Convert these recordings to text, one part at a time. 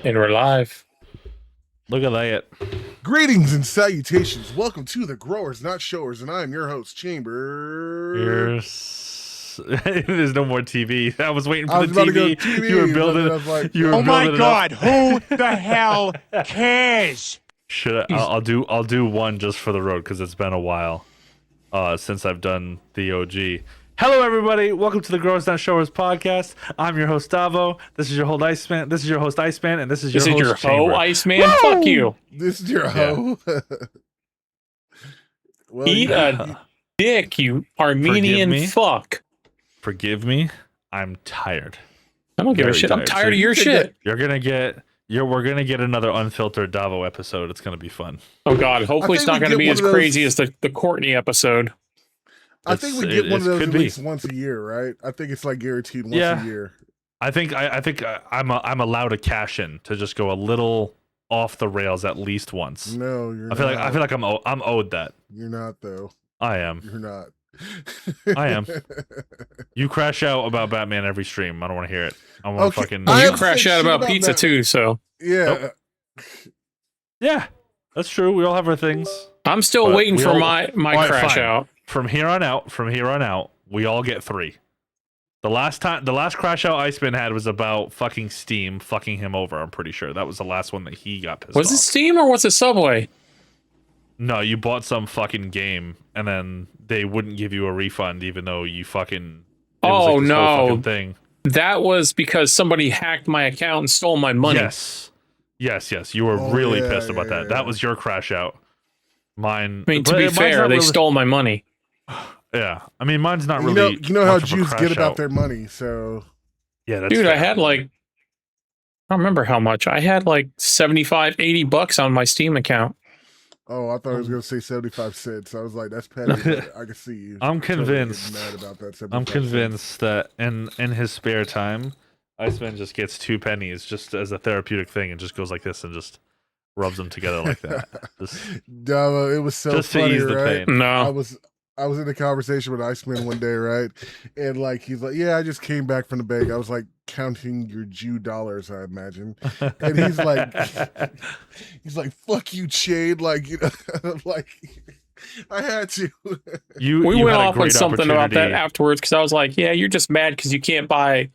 And we're live. Look at that. Greetings and salutations. Welcome to the Growers Not Showers, and I'm your host, Chamber. There's no more TV. I was waiting for I was the about to go TV. You were building. I was like, oh my God! Who the hell cares? Should I, I'll do one just for the road because it's been a while since I've done the OG. Hello, everybody. Welcome to the Growers Not Showers podcast. I'm your host Davo. This is your host Iceman. This is your host Iceman, and this is your host Chamber. Iceman. Woo! Fuck you. This is your hoe. Well, eat a dick, you Armenian fuck. Forgive me. I'm tired. I don't give a shit. I'm tired of your shit. We're gonna get another unfiltered Davo episode. It's gonna be fun. Oh God! Hopefully it's not gonna be as crazy as the Courtney episode. I think we get one of those at least once a year, right? I think it's like guaranteed once a year. I think I'm allowed to cash in to just go a little off the rails at least once. No, you're not. I feel like I'm owed that. You're not though. I am. You're not. I am. You crash out about Batman every stream. I don't want to hear it. I want to fucking. You crash out about pizza Batman too. So yeah, yeah, that's true. We all have our things. I'm still waiting for my crash out. From here on out, we all get 3. The last crash out Iceman had was about fucking Steam fucking him over. I'm pretty sure that was the last one that he got pissed off. Was it Steam or was it Subway? No, you bought some fucking game and then they wouldn't give you a refund even though you fucking. Oh like no! fucking thing. That was because somebody hacked my account and stole my money. Yes. You were really pissed about that. That was your crash out. Mine. I mean, to be fair, they stole my money. Yeah, I mean, mine's not really. You know how Jews get about their money, so. Yeah, that's dude. fair. I had like, I don't remember how much. I had like $75-$80 on my Steam account. Oh, I thought I was going to say 75 cents. I was like, that's petty. I can see you. I'm convinced. Mad about that. I'm convinced that in his spare time, Iceman just gets 2 pennies just as a therapeutic thing and just goes like this and just rubs them together like that. Davo, it was so just funny, to ease the right? pain. No. I was in a conversation with Iceman one day, right? And like he's like, yeah, I just came back from the bank. I was like counting your Jew dollars, I imagine. And he's like, fuck you, Shade. Like, you know, like I had to. We went off on something about that afterwards because I was like, yeah, you're just mad because you can't buy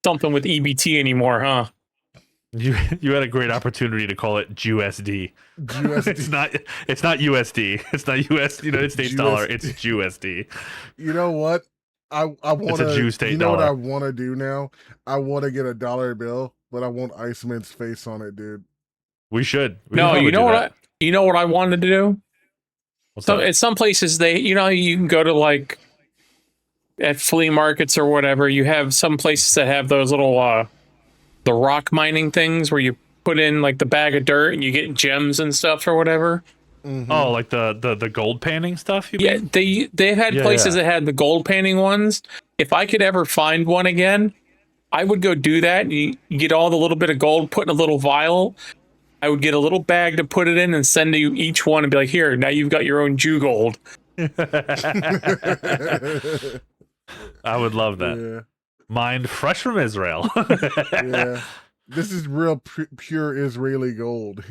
something with EBT anymore, huh? You had a great opportunity to call it JUSD. It's not USD. It's not US United States dollar. It's JUSD. You know what? I want to. It's a Jew state you know dollar. what I want to do now? I want to get a dollar bill, but I want Iceman's face on it, dude. We should. You know what I wanted to do? At some places you can go to like at flea markets or whatever. You have some places that have those little the rock mining things where you put in like the bag of dirt and you get gems and stuff or whatever. Mm-hmm. Oh, like the gold panning stuff? Yeah, they've had places that had the gold panning ones. If I could ever find one again, I would go do that. And you get all the little bit of gold, put in a little vial. I would get a little bag to put it in and send to you each one and be like, here, now you've got your own Jew gold. I would love that. Yeah. Mined fresh from Israel. Yeah. This is real pure Israeli gold.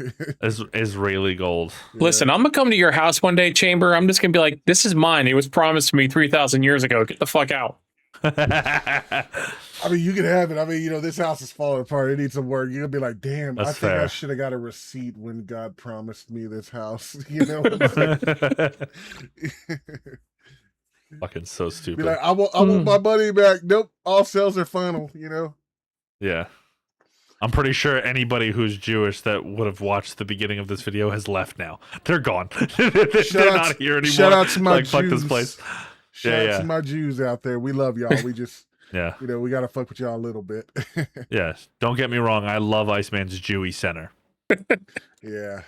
Israeli gold. Yeah. Listen, I'm going to come to your house one day, Chamber. I'm just going to be like, this is mine. It was promised to me 3,000 years ago. Get the fuck out. I mean, you can have it. I mean, this house is falling apart. It needs some work. You're going to be like, damn, That's I think fair. I should have got a receipt when God promised me this house. You know what I'm saying? Fucking so stupid. Be like, I want my money back. Nope, all sales are final. Yeah, I'm pretty sure anybody who's Jewish that would have watched the beginning of this video has left now. They're gone. They're not here anymore. Shout out to my Jews. Fuck this place. Shout out to my Jews out there. We love y'all. We just we gotta fuck with y'all a little bit. Yeah, don't get me wrong. I love Iceman's Jewy center. Yeah.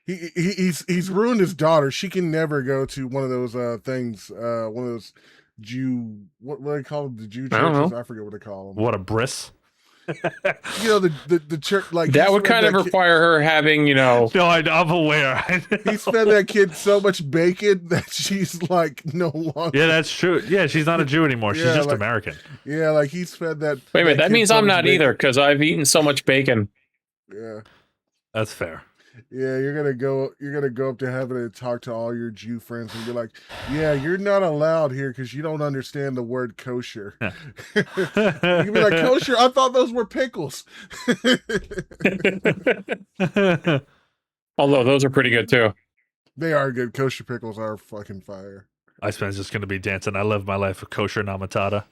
He's ruined his daughter. She can never go to one of those things. One of those Jew. What do they call them? The Jew churches. I forget what they call them. What, a bris? The church like that would kind of require her having No, I'm aware. He fed that kid so much bacon that she's like no longer. Yeah, that's true. Yeah, she's not a Jew anymore. She's just American. Yeah, like he's fed that. Wait a minute, that means I'm not either because I've eaten so much bacon. Yeah. That's fair. Yeah, you're gonna go up to heaven and talk to all your Jew friends and be like, yeah, you're not allowed here because you don't understand the word kosher. You can be like, kosher, I thought those were pickles. Although those are pretty good too. They are good. Kosher pickles are fucking fire. Iceman's just gonna be dancing. I live my life with kosher namatada.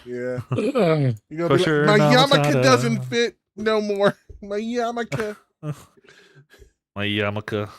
Yeah. Ugh. You gonna be Kosher like, my namatada. yarmulke doesn't fit no more. My yarmulke. My yarmulke.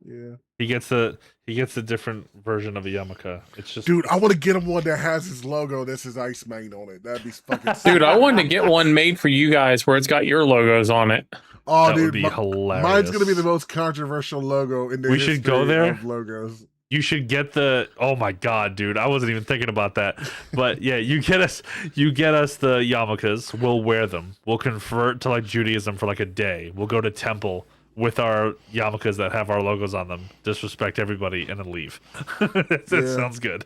Yeah. He gets a different version of a yarmulke. It's just Dude, I want to get him one that has his logo. This is Iceman on it. That'd be fucking sick. Dude, I wanted to get one made for you guys where it's got your logos on it. Oh, that dude, would be hilarious. mine's gonna be the most controversial logo in the We should go history there. of logos. You should get the. Oh my god, dude! I wasn't even thinking about that. But yeah, you get us the yarmulkes. We'll wear them. We'll convert to like Judaism for like a day. We'll go to temple with our yarmulkes that have our logos on them. Disrespect everybody and then leave. That Yeah. sounds good.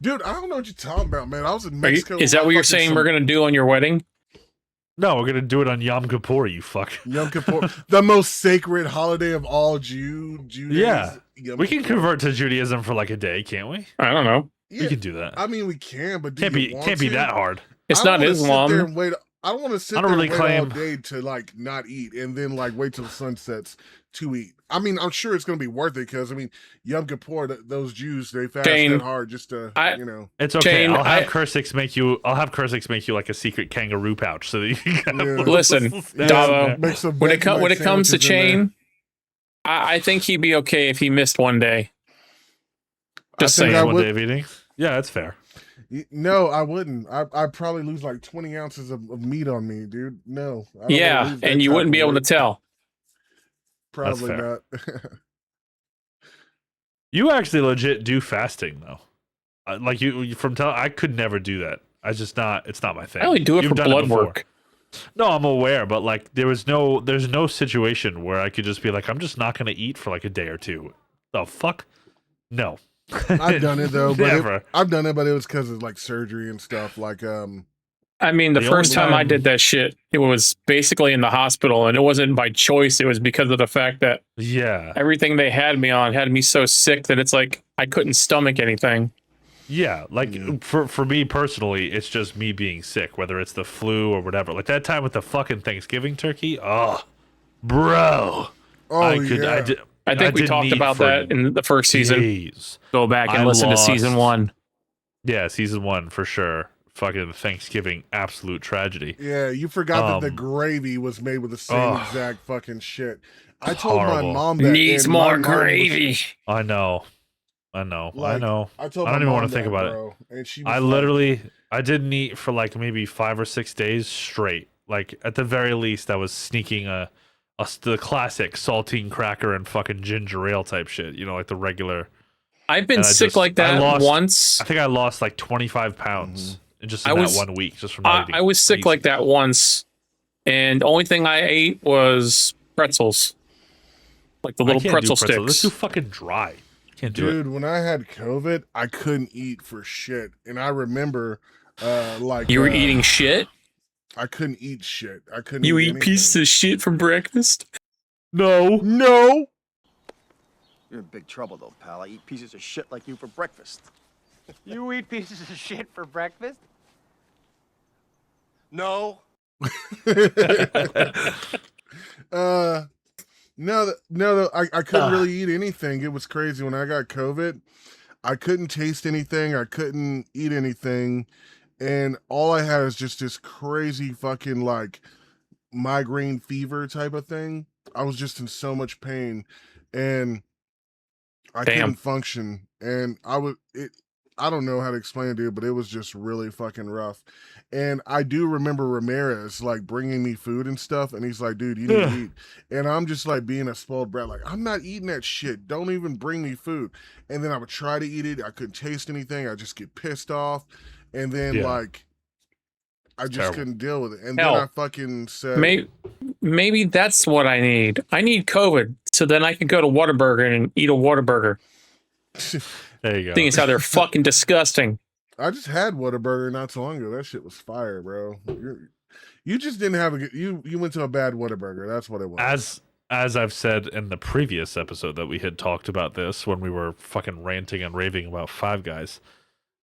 Dude, I don't know what you're talking about, man. I was in Are you, Mexico. is that what you're saying we're going to do on your wedding? No, we're gonna do it on Yom Kippur. You fuck. Yom Kippur, the most sacred holiday of all Judaism. Yeah. Yom We can Kippur. convert to Judaism for like a day, can't we? I don't know. Yeah, We can do that. I mean, we can, but do Can't you be want can't be to? that hard. It's I not don't wanna sit there Islam. and wait. I don't want to sit I don't there really and wait all claim- day to like not eat and then like wait till the sun sets to eat. I mean, I'm sure it's going to be worth it because I mean, Yom Kippur, those Jews they fast Shane, that hard just to you know. It's okay. Shane, I'll have Kursix make you like a secret kangaroo pouch so that you can Yeah. Listen, Yeah. Davo, Make some when it Vegemite comes to sandwiches in there. Chain, I think he'd be okay if he missed one day. Just I think saying. I one would- day of eating. Yeah, that's fair. No, I wouldn't. I'd probably lose like 20 ounces of meat on me, dude. No. I don't wanna Yeah, lose that and you type wouldn't of be able to weight. tell. Probably fair. not. You actually legit do fasting though. Like I could never do that. It's not my thing. I only do it You've for done blood before. work. No, I'm aware, but like there's no situation where I could just be like, I'm just not gonna eat for like a day or two. The fuck? No. I've done it though, but Never. I've done it, but it was because of like surgery and stuff. Like I mean, the The first only time I time- did that shit, it was basically in the hospital, and it wasn't by choice. It was because of the fact that Yeah. everything they had me on had me so sick that it's like I couldn't stomach anything. Yeah, like for me personally, it's just me being sick, whether it's the flu or whatever. Like that time with the fucking Thanksgiving turkey. Oh, bro. oh I I think we didn't talked eat about for that in the first season. days. Go back and I listen to season lost- 1. Yeah, season 1 for sure. Fucking Thanksgiving, absolute tragedy. Yeah, you forgot that the Um, gravy was made with the same ugh. exact fucking shit. I told my Horrible. mom that Needs and my more mom was- gravy. I know. I Like, know. I told I my don't even mom wanna think that, about it. bro, and she was I like, literally I didn't eat for like maybe 5 or 6 days straight. Like at the very least, I was sneaking the classic saltine cracker and fucking ginger ale type shit. You know, like the regular. I've been And I sick just- like I that lost- once. I think I lost like 25 pounds in just in I that was- 1 week, just from not eating. I was sick crazy. like that once, and the only thing I ate was pretzels, like the I little can't do pretzel pretzels. It's too sticks. fucking dry. Can't do it. dude, when I had COVID, I couldn't eat for shit, and I remember, like You were eating shit. I couldn't eat shit. I couldn't. You eat eat pieces of shit for breakfast. No. No. You're in big trouble, though, pal. I eat pieces of shit like you for breakfast. You eat pieces of shit for breakfast? No. No, I couldn't really eat anything. It was crazy when I got COVID. I couldn't taste anything. I couldn't eat anything, and all I had is just this crazy fucking like migraine fever type of thing. I was just in so much pain, and I Damn. couldn't function. And I don't know how to explain it, dude, but it was just really fucking rough. And I do remember Ramirez like bringing me food and stuff, and he's like, "Dude, you need to eat." And I'm just like being a spoiled brat, like, "I'm not eating that shit. Don't even bring me food." And then I would try to eat it. I couldn't taste anything. I just get pissed off, and then Yeah. like I just terrible. couldn't deal with it. And Hell, then I fucking said, Maybe that's what I need. I need COVID, so then I can go to Whataburger and eat a Whataburger. There you go. Thing is how they're fucking disgusting. I just had Whataburger not so long ago. That shit was fire, bro. You just didn't have a good. You went to a bad Whataburger. That's what it was. As I've said in the previous episode that we had talked about this when we were fucking ranting and raving about Five Guys.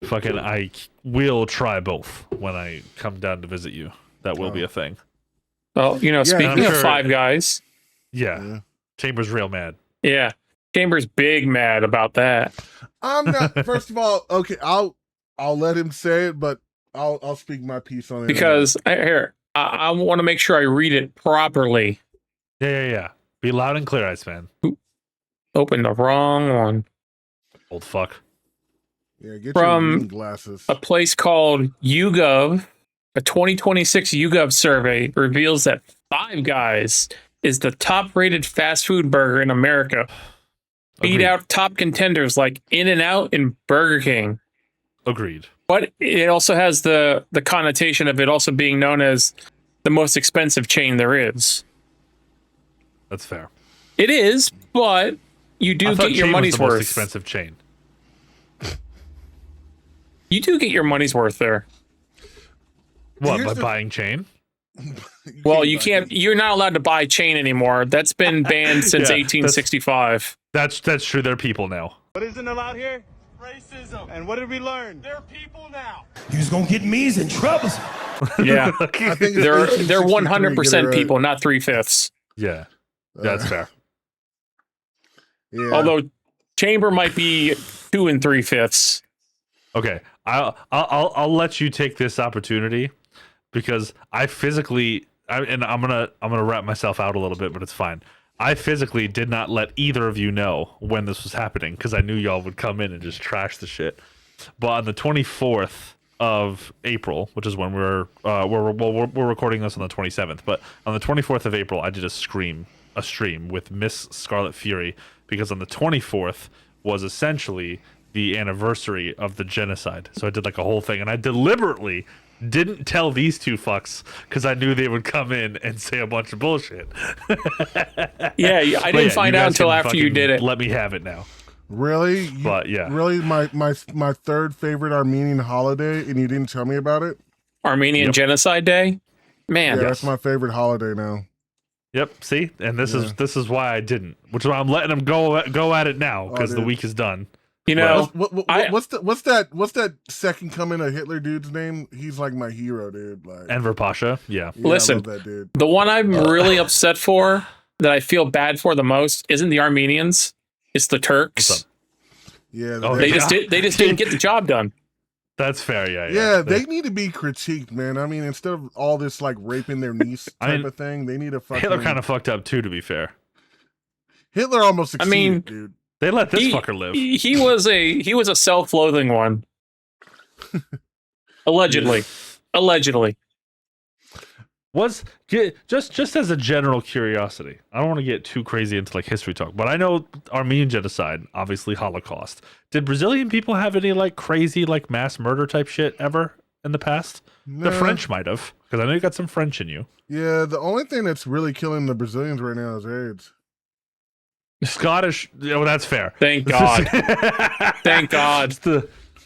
Fucking, I will try both when I come down to visit you. That will be a thing. Well, speaking of Five Guys. Yeah. Chambers real mad. Yeah. Chambers big mad about that. I'm not. First of all, okay, I'll let him say it, but I'll speak my piece on it. Because I want to make sure I read it properly. Yeah. Be loud and clear, Iceman. Open the wrong one. Old fuck. Yeah, get From your reading glasses. A place called YouGov, a 2026 YouGov survey reveals that Five Guys is the top-rated fast food burger in America. Beat out top contenders like In-N-Out and Burger King. Agreed. But it also has the connotation of it also being known as the most expensive chain there is. That's fair. It is, but you do get your money's worth. Most expensive chain. You do get your money's worth there. What, by buying chain? Well, you can't. You're not allowed to buy chain anymore. That's been banned since 1865. That's true. They're people now. What isn't allowed here? Racism. And what did we learn? They're people now. You's gonna get me's in trouble. Yeah, I think it's they're 1863, 100% people, not 3/5. Yeah, that's fair. Yeah. Although Chamber might be 2 3/5. Okay, I'll let you take this opportunity because I physically, and I'm gonna wrap myself out a little bit, but it's fine. I physically did not let either of you know when this was happening because I knew y'all would come in and just trash the shit. But on the 24th of April, which is when we're recording this on the 27th, but on the 24th of April, I did a stream with Miss Scarlet Fury because on the 24th was essentially the anniversary of the genocide. So I did like a whole thing, and I deliberately didn't tell these two fucks because I knew they would come in and say a bunch of bullshit. Yeah, I didn't find out until after you did it. Let me have it now. Really? But yeah. Really, my third favorite Armenian holiday, and you didn't tell me about it? Armenian Genocide Day? Man. Yeah, that's my favorite holiday now. Yep, see? And this is why I didn't. Which is why I'm letting them go at it now because the week is done. You know, what's that second coming of Hitler dude's name? He's like my hero, dude. Like Enver Pasha, yeah. Listen, I love that dude. The one I'm really upset for, that I feel bad for the most, isn't the Armenians. It's the Turks. Yeah, they just didn't get the job done. That's fair, yeah. Yeah, they need to be critiqued, man. I mean, instead of all this like raping their niece type of thing, they need to fucking. Hitler kind of fucked up too, to be fair. Hitler almost succeeded, dude. They let this fucker live. He was a self-loathing one. Allegedly. Was just as a general curiosity, I don't want to get too crazy into like history talk, but I know Armenian genocide, obviously Holocaust. Did Brazilian people have any like crazy like mass murder type shit ever in the past? No. The French might have, because I know you got some French in you. Yeah, the only thing that's really killing the Brazilians right now is AIDS. Scottish, that's fair. Thank God. Thank God.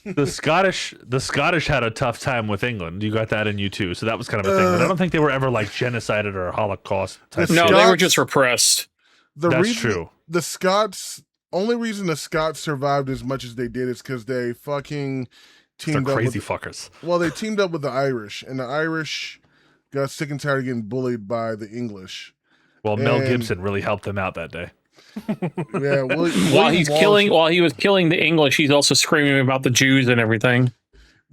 The Scottish had a tough time with England. You got that in you too, so that was kind of a thing. But I don't think they were ever like genocided or Holocaust type. No, they were just repressed. That's true. The Scots. Only reason the Scots survived as much as they did is because they fucking teamed up. Crazy fuckers. Well, they teamed up with the Irish, and the Irish got sick and tired of getting bullied by the English. Well, Mel Gibson really helped them out that day. Yeah, while he was killing the English, he's also screaming about the Jews and everything.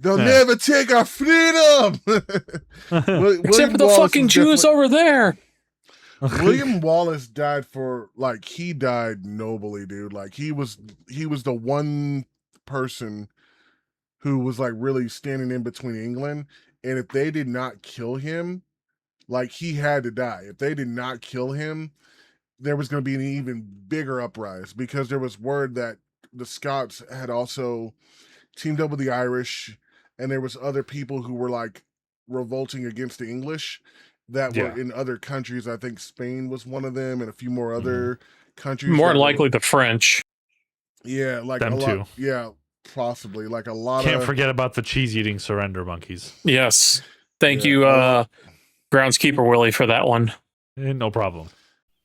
They'll never take our freedom. Except for the fucking Jews over there. William Wallace died he died nobly, dude. Like he was the one person who was like really standing in between England, and if they did not kill him, like he had to die. If they did not kill him, there was going to be an even bigger uprising because there was word that the Scots had also teamed up with the Irish, and there was other people who were like revolting against the English that were in other countries. I think Spain was one of them, and a few more other countries. More likely the French. Yeah, like them a lot, too. Yeah, possibly like a lot. Can't forget about the cheese-eating surrender monkeys. Yes, thank you. groundskeeper Willie for that one. No problem.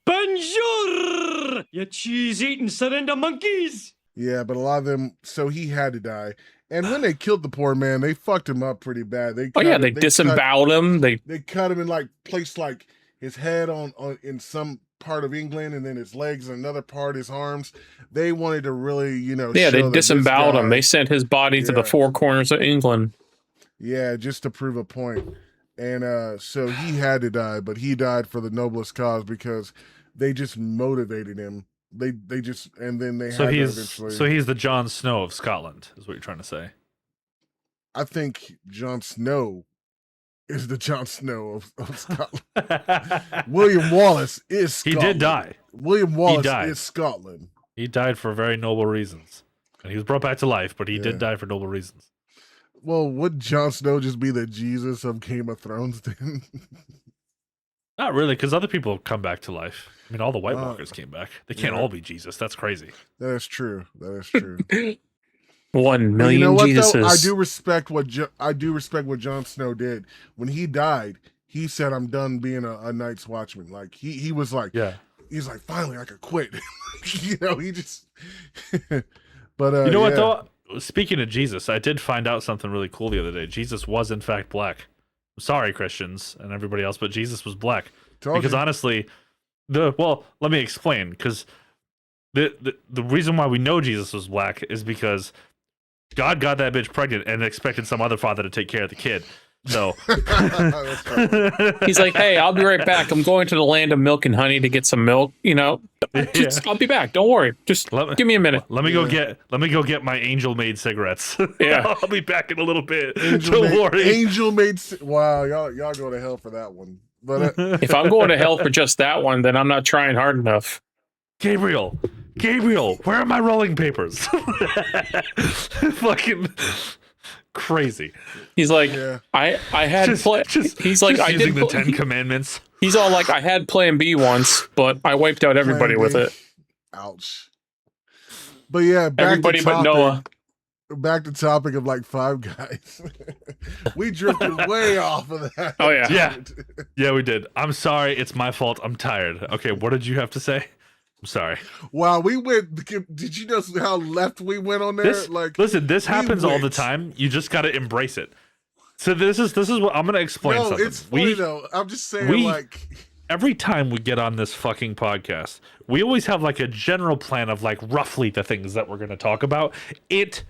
Bonjour, you cheese-eating surrender monkeys. Yeah, but a lot of them. So he had to die. And when they killed the poor man, they fucked him up pretty bad. They Disemboweled him. They cut him in like placed like his head on in some part of England, and then his legs in another part, his arms. They wanted to really, they disemboweled him. They sent his body to the four corners of England. Yeah, just to prove a point. And so he had to die, but he died for the noblest cause because they just motivated him. They just, and then they so had he's to eventually. So he's the Jon Snow of Scotland, is what you're trying to say. I think Jon Snow is the Jon Snow of Scotland. William Wallace is Scotland. He did die. William Wallace is Scotland. He died for very noble reasons. And he was brought back to life, but he did die for noble reasons. Well, would Jon Snow just be the Jesus of Game of Thrones then? Not really, because other people come back to life. I mean, all the White Walkers came back. They can't all be Jesus. That's crazy. That is true. 1 million you know what, Jesuses. though? I do respect what Jon Snow did. When he died, he said, "I'm done being a Night's Watchman." Like he was like, he's like, finally, I could quit. He just. But you know what though? Speaking of Jesus, I did find out something really cool the other day. Jesus was in fact black. I'm sorry, Christians and everybody else, but Jesus was black. Because honestly, let me explain. Because the reason why we know Jesus was black is because God got that bitch pregnant and expected some other father to take care of the kid. So he's like, "Hey, I'll be right back. I'm going to the land of milk and honey to get some milk. I'll be back. Don't worry. Just give me a minute. Let me go get my angel made cigarettes. Yeah, I'll be back in a little bit. Don't worry. Angel made. Wow, y'all go to hell for that one. But if I'm going to hell for just that one, then I'm not trying hard enough. Gabriel, where are my rolling papers? Fucking crazy. He's like, I had he's like, I did the 10 Commandments. He's all like, I had Plan B once, but I wiped out everybody with it. Ouch. But yeah, everybody but Noah. Back to topic of like Five Guys. We drifted way off of that. Oh yeah, yeah, we did. I'm sorry, it's my fault. I'm tired. Okay, what did you have to say? I'm sorry. Wow, we went. Did you know how left we went on there? Listen, this happens all the time. You just got to embrace it. So this is what I'm going to explain. No, something. It's funny though. I'm just saying, every time we get on this fucking podcast, we always have like a general plan of like roughly the things that we're going to talk about. It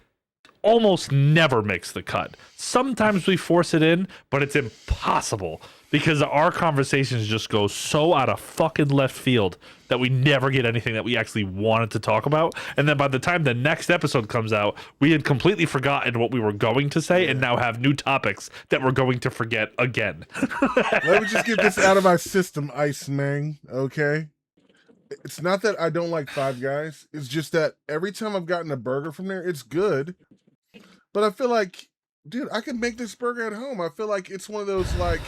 almost never makes the cut. Sometimes we force it in, but it's impossible because our conversations just go so out of fucking left field that we never get anything that we actually wanted to talk about. And then by the time the next episode comes out, we had completely forgotten what we were going to say and now have new topics that we're going to forget again. Let me just get this out of my system, Iceman, okay? It's not that I don't like Five Guys. It's just that every time I've gotten a burger from there, it's good. But I feel like, dude, I can make this burger at home. I feel like it's one of those, like,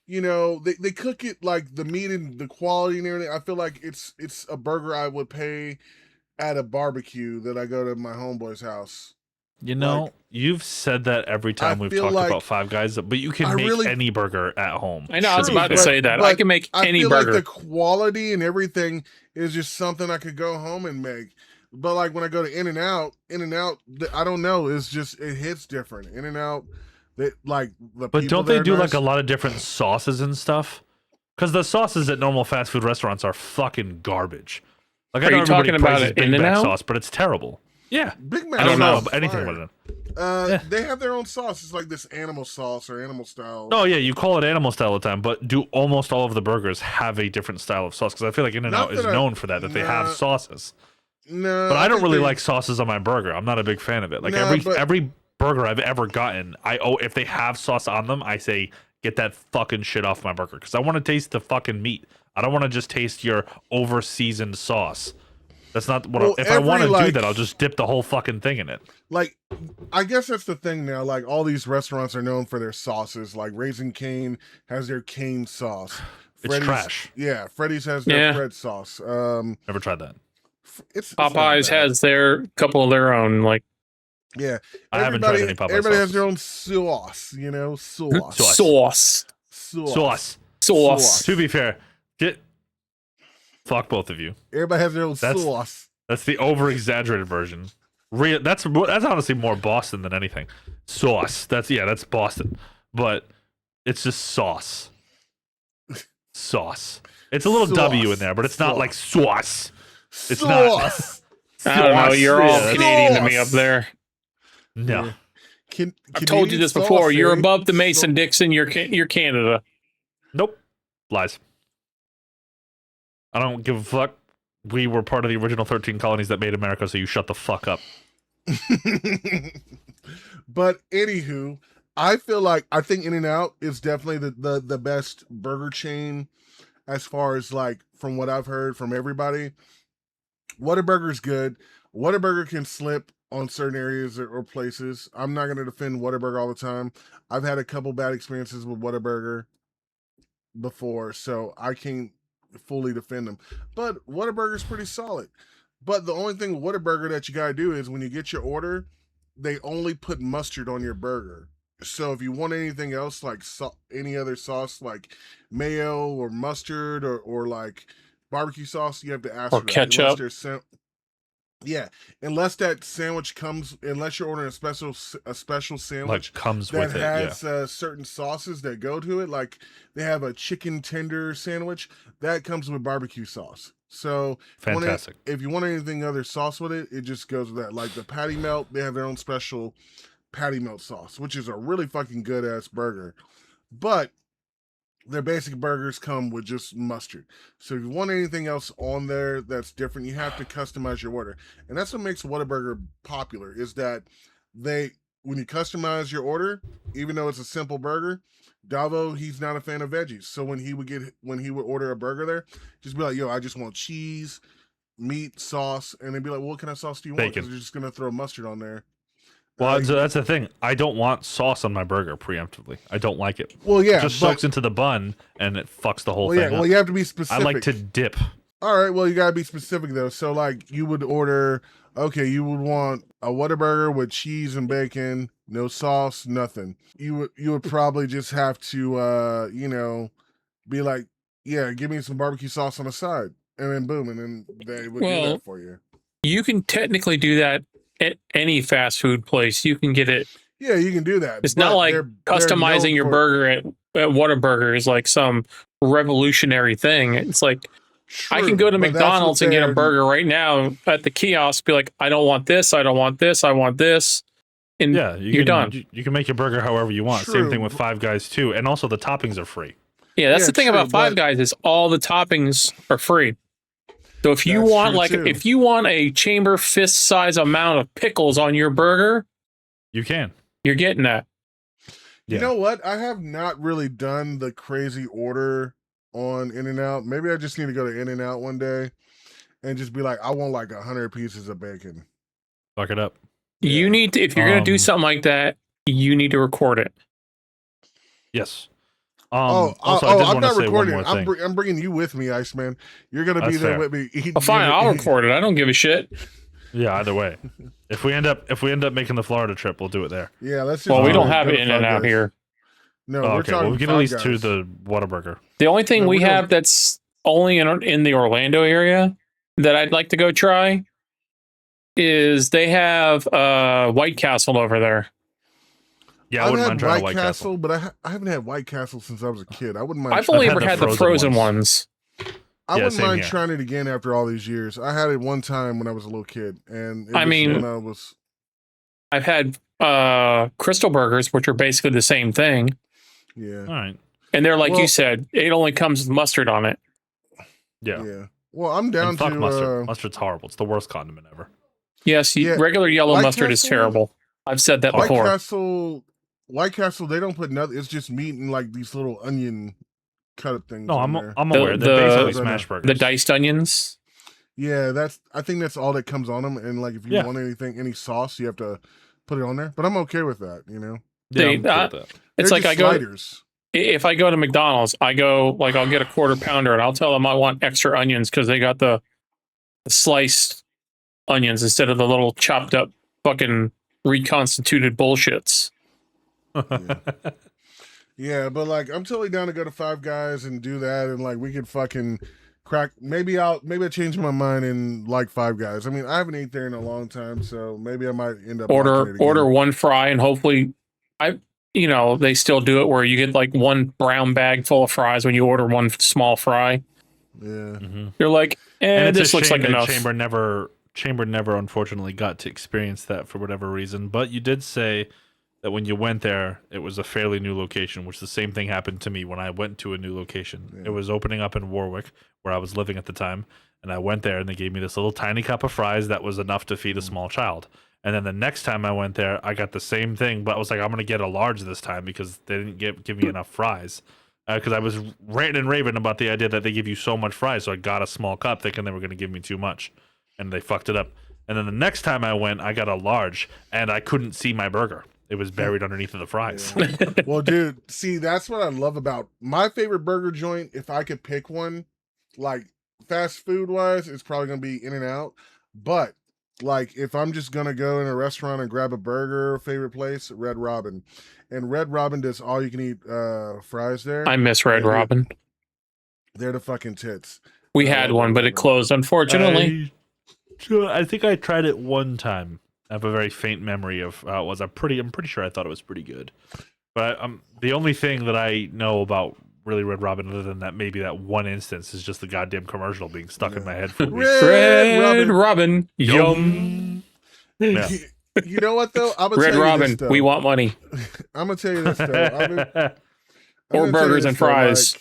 they cook it like the meat and the quality and everything. I feel like it's a burger I would pay at a barbecue that I go to my homeboy's house. You've said that every time we've talked about Five Guys, but you can make any burger at home. I know, I was about to say that. I can make any burger. I feel like the quality and everything is just something I could go home and make. But like when I go to In-N-Out, I don't know. It's just, it hits different. In-N-Out, but don't they do like a lot of different sauces and stuff? Because the sauces at normal fast food restaurants are fucking garbage. Like, I know everybody praises Big Mac sauce, but it's terrible. Yeah, Big Mac. I don't know anything about it. They have their own sauce. It's like this animal sauce or animal style. Oh yeah, you call it animal style all the time, but do almost all of the burgers have a different style of sauce? Because I feel like In-N-Out is known for that they have sauces. No, but I don't really like sauces on my burger. I'm not a big fan of it. Like every burger I've ever gotten, if they have sauce on them, I say get that fucking shit off my burger because I want to taste the fucking meat. I don't want to just taste your over seasoned sauce. That's not what. If I want to do that, I'll just dip the whole fucking thing in it. Like, I guess that's the thing now. Like, all these restaurants are known for their sauces. Like Raising Cane has their cane sauce. It's trash. Yeah, Freddy's has their Fred sauce. Never tried that. Popeyes has their couple of their own, like. Yeah, I haven't tried any Popeyes. Everybody has their own sauce, sauce. Sauce. Sauce. Sauce. To be fair, fuck both of you. Everybody has their own sauce. That's the over-exaggerated version. That's honestly more Boston than anything. Sauce. That's Boston. But it's just sauce. Sauce. It's a little Sauce. W in there, but it's not like sauce. It's sauce. not. I don't know. You're all Yeah. Canadian to me Sauce. up there. No. I've told you this before. You're above the Mason Dixon. You're Canada. Nope. Lies. I don't give a fuck. We were part of the original 13 colonies that made America, so you shut the fuck up. But anywho, I think In-N-Out is definitely the best burger chain as far as like from what I've heard from everybody. Whataburger's good. Whataburger can slip on certain areas or places. I'm not going to defend Whataburger all the time. I've had a couple bad experiences with Whataburger before, so I can't fully defend them. But Whataburger's pretty solid. But the only thing with Whataburger that you got to do is when you get your order, they only put mustard on your burger. So if you want anything else, like any other sauce, like mayo or mustard or like barbecue sauce, you have to ask Or for that. ketchup. Unless that sandwich unless you're ordering a special sandwich Like comes that with it. Yeah. has certain sauces that go to it, like they have a chicken tender sandwich that comes with barbecue sauce. So Fantastic. if you want anything other sauce with it, it just goes with that. Like the patty melt, they have their own special patty melt sauce, which is a really fucking good ass burger. But their basic burgers come with just mustard. So if you want anything else on there that's different, you have to customize your order. And that's what makes Whataburger popular, is that when you customize your order, even though it's a simple burger, Davo, he's not a fan of veggies. So when he would order a burger there, just be like, yo, I just want cheese, meat, sauce, and they'd be like, well, what kind of sauce do you want? Bacon. Because they're just gonna throw mustard on there. Well, that's the thing. I don't want sauce on my burger preemptively. I don't like it. Well, yeah, It just soaks into the bun and it fucks the whole well, yeah, thing up. well, you have to be specific. I like to dip. All right, well, you gotta be specific though. So, like, you would order, you would want a Whataburger with cheese and bacon, no sauce, nothing. You would probably just have to, be like, yeah, give me some barbecue sauce on the side, and then boom, and then they would do that for you. You can technically do that at any fast food place. You can get it. Yeah, you can do that. It's but not like they're customizing known your for- burger at Whataburger is like some revolutionary thing. It's like I can go to True, but that's McDonald's what and get a they're- burger right now at the kiosk. Be like, I don't want this. I don't want this. I want this. And Yeah, you're done. You can make your burger however you want. Same True. thing with Five Guys too, and also the toppings are free. Yeah, that's Yeah, the thing true, about Five but- Guys is all the toppings are free. So if you That's want true, too. if you want a chamber fist size amount of pickles on your burger, You can. you're getting that. You Yeah. know what? I have not really done the crazy order on In-N-Out. Maybe I just need to go to In-N-Out one day and just be like, I want like 100 pieces of bacon. Fuck it up. You need to, if you're going to do something like that, you need to record it. Yes. Also, Also, I did I'm want to not say one recording more it. thing. I'm bringing you with me, Iceman. You're gonna be That's there fair. with me. Well, fine, I'll record it. I don't give a shit. Yeah, either way. If we end up making the Florida trip, we'll do it there. Yeah, let's just. Well, we go don't to- have go it to in Five and out Guys. here. No, Oh, we're okay, talking. well, we can at Five least Guys. do the Whataburger. The only thing No, we we don't- have that's only in the Orlando area that I'd like to go try is they have White Castle over there. Yeah, I I've wouldn't had mind trying White a White Castle. but I haven't had White Castle since I was a kid. I wouldn't mind. I've only had ever the had the frozen frozen ones. ones. I Yeah, wouldn't same mind here. trying it again after all these years. I had it one time when I was a little kid, and it I was mean- when I was. I've had Crystal Burgers, which are basically the same thing. Yeah. All right. And they're like Well- you said, it only comes with mustard on it. Yeah. Yeah. Well, I'm down And fuck to mustard. Mustard's horrible. It's the worst condiment ever. Yes, Yeah, regular yellow White mustard is Castle- terrible. I've said that White before. Castle. White Castle. They don't put nothing. It's just meat and like these little onion cut up things. No, on I'm there. aware. They're basically the- smash burgers. The diced onions. Yeah, I think that's all that comes on them. And like, if you Yeah. want any sauce, you have to put it on there. But I'm okay with that. You know, Yeah, They- I'm cool with that. It's They're like just I go sliders. if I go to McDonald's, I'll get a quarter pounder and I'll tell them I want extra onions because they got the sliced onions instead of the little chopped up fucking reconstituted bullshits. Yeah, but like I'm totally down to go to Five Guys and do that, and like we could fucking crack. Maybe I change my mind and like Five Guys. I mean, I haven't eaten there in a long time, so maybe I might end up liking it again. Order one fry, and hopefully, they still do it where you get like one brown bag full of fries when you order one small fry. Yeah, You're like, And it's this a looks shame like that enough. Chamber never unfortunately got to experience that for whatever reason. But you did say that when you went there, it was a fairly new location, which the same thing happened to me when I went to a new location. Yeah. It was opening up in Warwick, where I was living at the time, and I went there and they gave me this little tiny cup of fries that was enough to feed a small child. And then the next time I went there, I got the same thing, but I was like, I'm gonna get a large this time because they didn't give me enough fries. Because I was ranting and raving about the idea that they give you so much fries, so I got a small cup thinking they were gonna give me too much, and they fucked it up. And then the next time I went, I got a large, and I couldn't see my burger. It was buried underneath of the fries. Yeah. Well, dude, see, that's what I love about my favorite burger joint. If I could pick one, like fast food wise, it's probably gonna be In-N-Out. But like if I'm just gonna go in a restaurant and grab a burger, favorite place, Red Robin. And Red Robin does all you can eat fries there. I miss Red Robin. They're the fucking tits. We had one, but it closed, unfortunately. I think I tried it one time. I have a very faint memory of how it was. I'm pretty sure I thought it was pretty good. But the only thing that I know about really Red Robin, other than that maybe that one instance, is just the goddamn commercial being stuck in my head for weeks. Red Robin. Yum. Yeah. You know what though? I'm gonna Red tell you Robin, this, though. we want money. I'm gonna tell you this though. Or burgers and fries.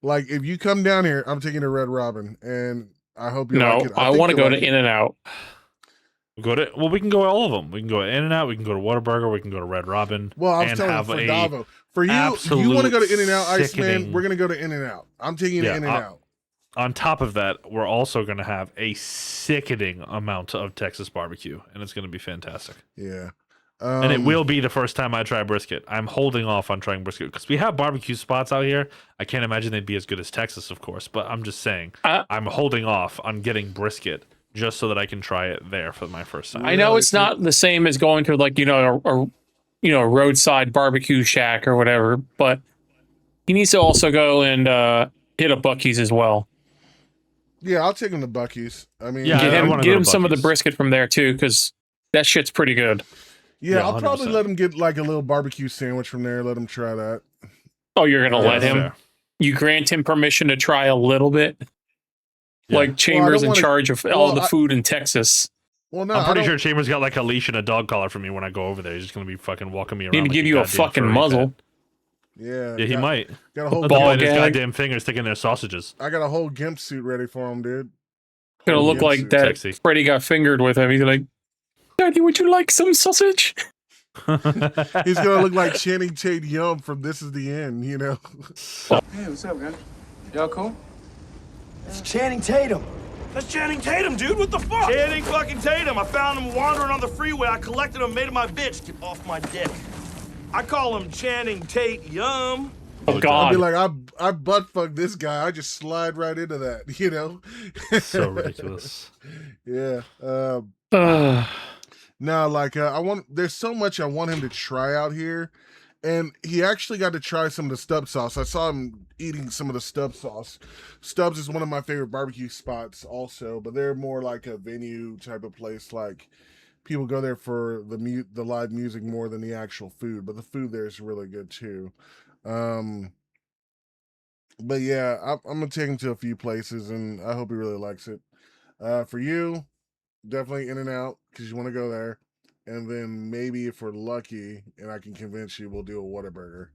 Like if you come down here, I'm taking a Red Robin, and I hope you like it. I want to go to In-N-Out. We can go to all of them. We can go to In-N-Out. We can go to Whataburger. We can go to Red Robin. Well, I was telling you for Davo. For you want to go to In-N-Out, Iceman, we're going to go to In-N-Out. I'm taking In-N-Out. On top of that, we're also going to have a sickening amount of Texas barbecue, and it's going to be fantastic. Yeah. And it will be the first time I try brisket. I'm holding off on trying brisket because we have barbecue spots out here. I can't imagine they'd be as good as Texas, of course, but I'm just saying I'm holding off on getting brisket just so that I can try it there for my first time. I know it's not the same as going to like, a roadside barbecue shack or whatever, but he needs to also go and hit a Buc-ee's as well. Yeah, I'll take him to Buc-ee's. I mean, get him some of the brisket from there too, because that shit's pretty good. Yeah, I'll probably let him get like a little barbecue sandwich from there. Let him try that. Oh, you're gonna let him? Fair. You grant him permission to try a little bit? Yeah. Like Chambers in charge of all the food in Texas. Well, no, I'm pretty sure Chambers got like a leash and a dog collar for me when I go over there. He's just gonna be fucking walking me around. Need to give you a fucking muzzle. Yeah, he might. Got a whole ball his goddamn fingers sticking their sausages. I got a whole gimp suit ready for him, dude. Gonna look like that. Sexy. Freddy got fingered with him. He's like, "Daddy, would you like some sausage?" He's gonna look like Channing Tatum from This Is the End, you know. Hey, what's up, man? Y'all cool? It's Channing Tatum. That's Channing Tatum, dude. What the fuck? Channing fucking Tatum. I found him wandering on the freeway. I collected him, made him my bitch. Get off my dick. I call him Channing Tate Yum. Oh God! I'd be like, I butt fuck this guy. I just slide right into that, you know. So ridiculous. Yeah. No, like there's so much I want him to try out here. And he actually got to try some of the Stubbs sauce. I saw him eating some of the Stubbs sauce. Stubbs is one of my favorite barbecue spots also, but they're more like a venue type of place. Like people go there for the live music more than the actual food, but the food there is really good too. But yeah, I'm gonna take him to a few places, and I hope he really likes it. For you, definitely In-N-Out because you want to go there, and then maybe if we're lucky and I can convince you, we'll do a Whataburger,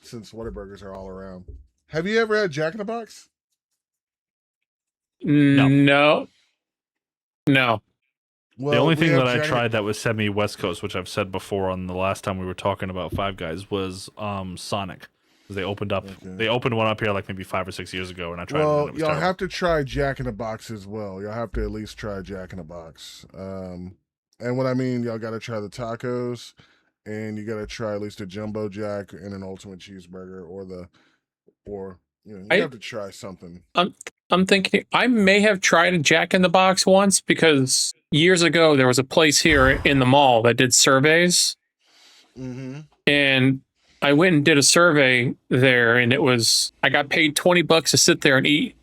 since Whataburgers are all around. Have you ever had Jack in the Box? No. Well, the only thing that I tried that was semi-West Coast, which I've said before on the last time we were talking about Five Guys, was Sonic. They opened one up here like maybe 5 or 6 years ago, and I tried. Well, it was y'all terrible. have to try Jack in the Box as well. Y'all have to at least try Jack in the Box. And what I mean, y'all got to try the tacos, and you got to try at least a Jumbo Jack and an Ultimate Cheeseburger, or you have to try something. I'm thinking I may have tried a Jack in the Box once because years ago there was a place here in the mall that did surveys, and I went and did a survey there, and I got paid $20 to sit there and eat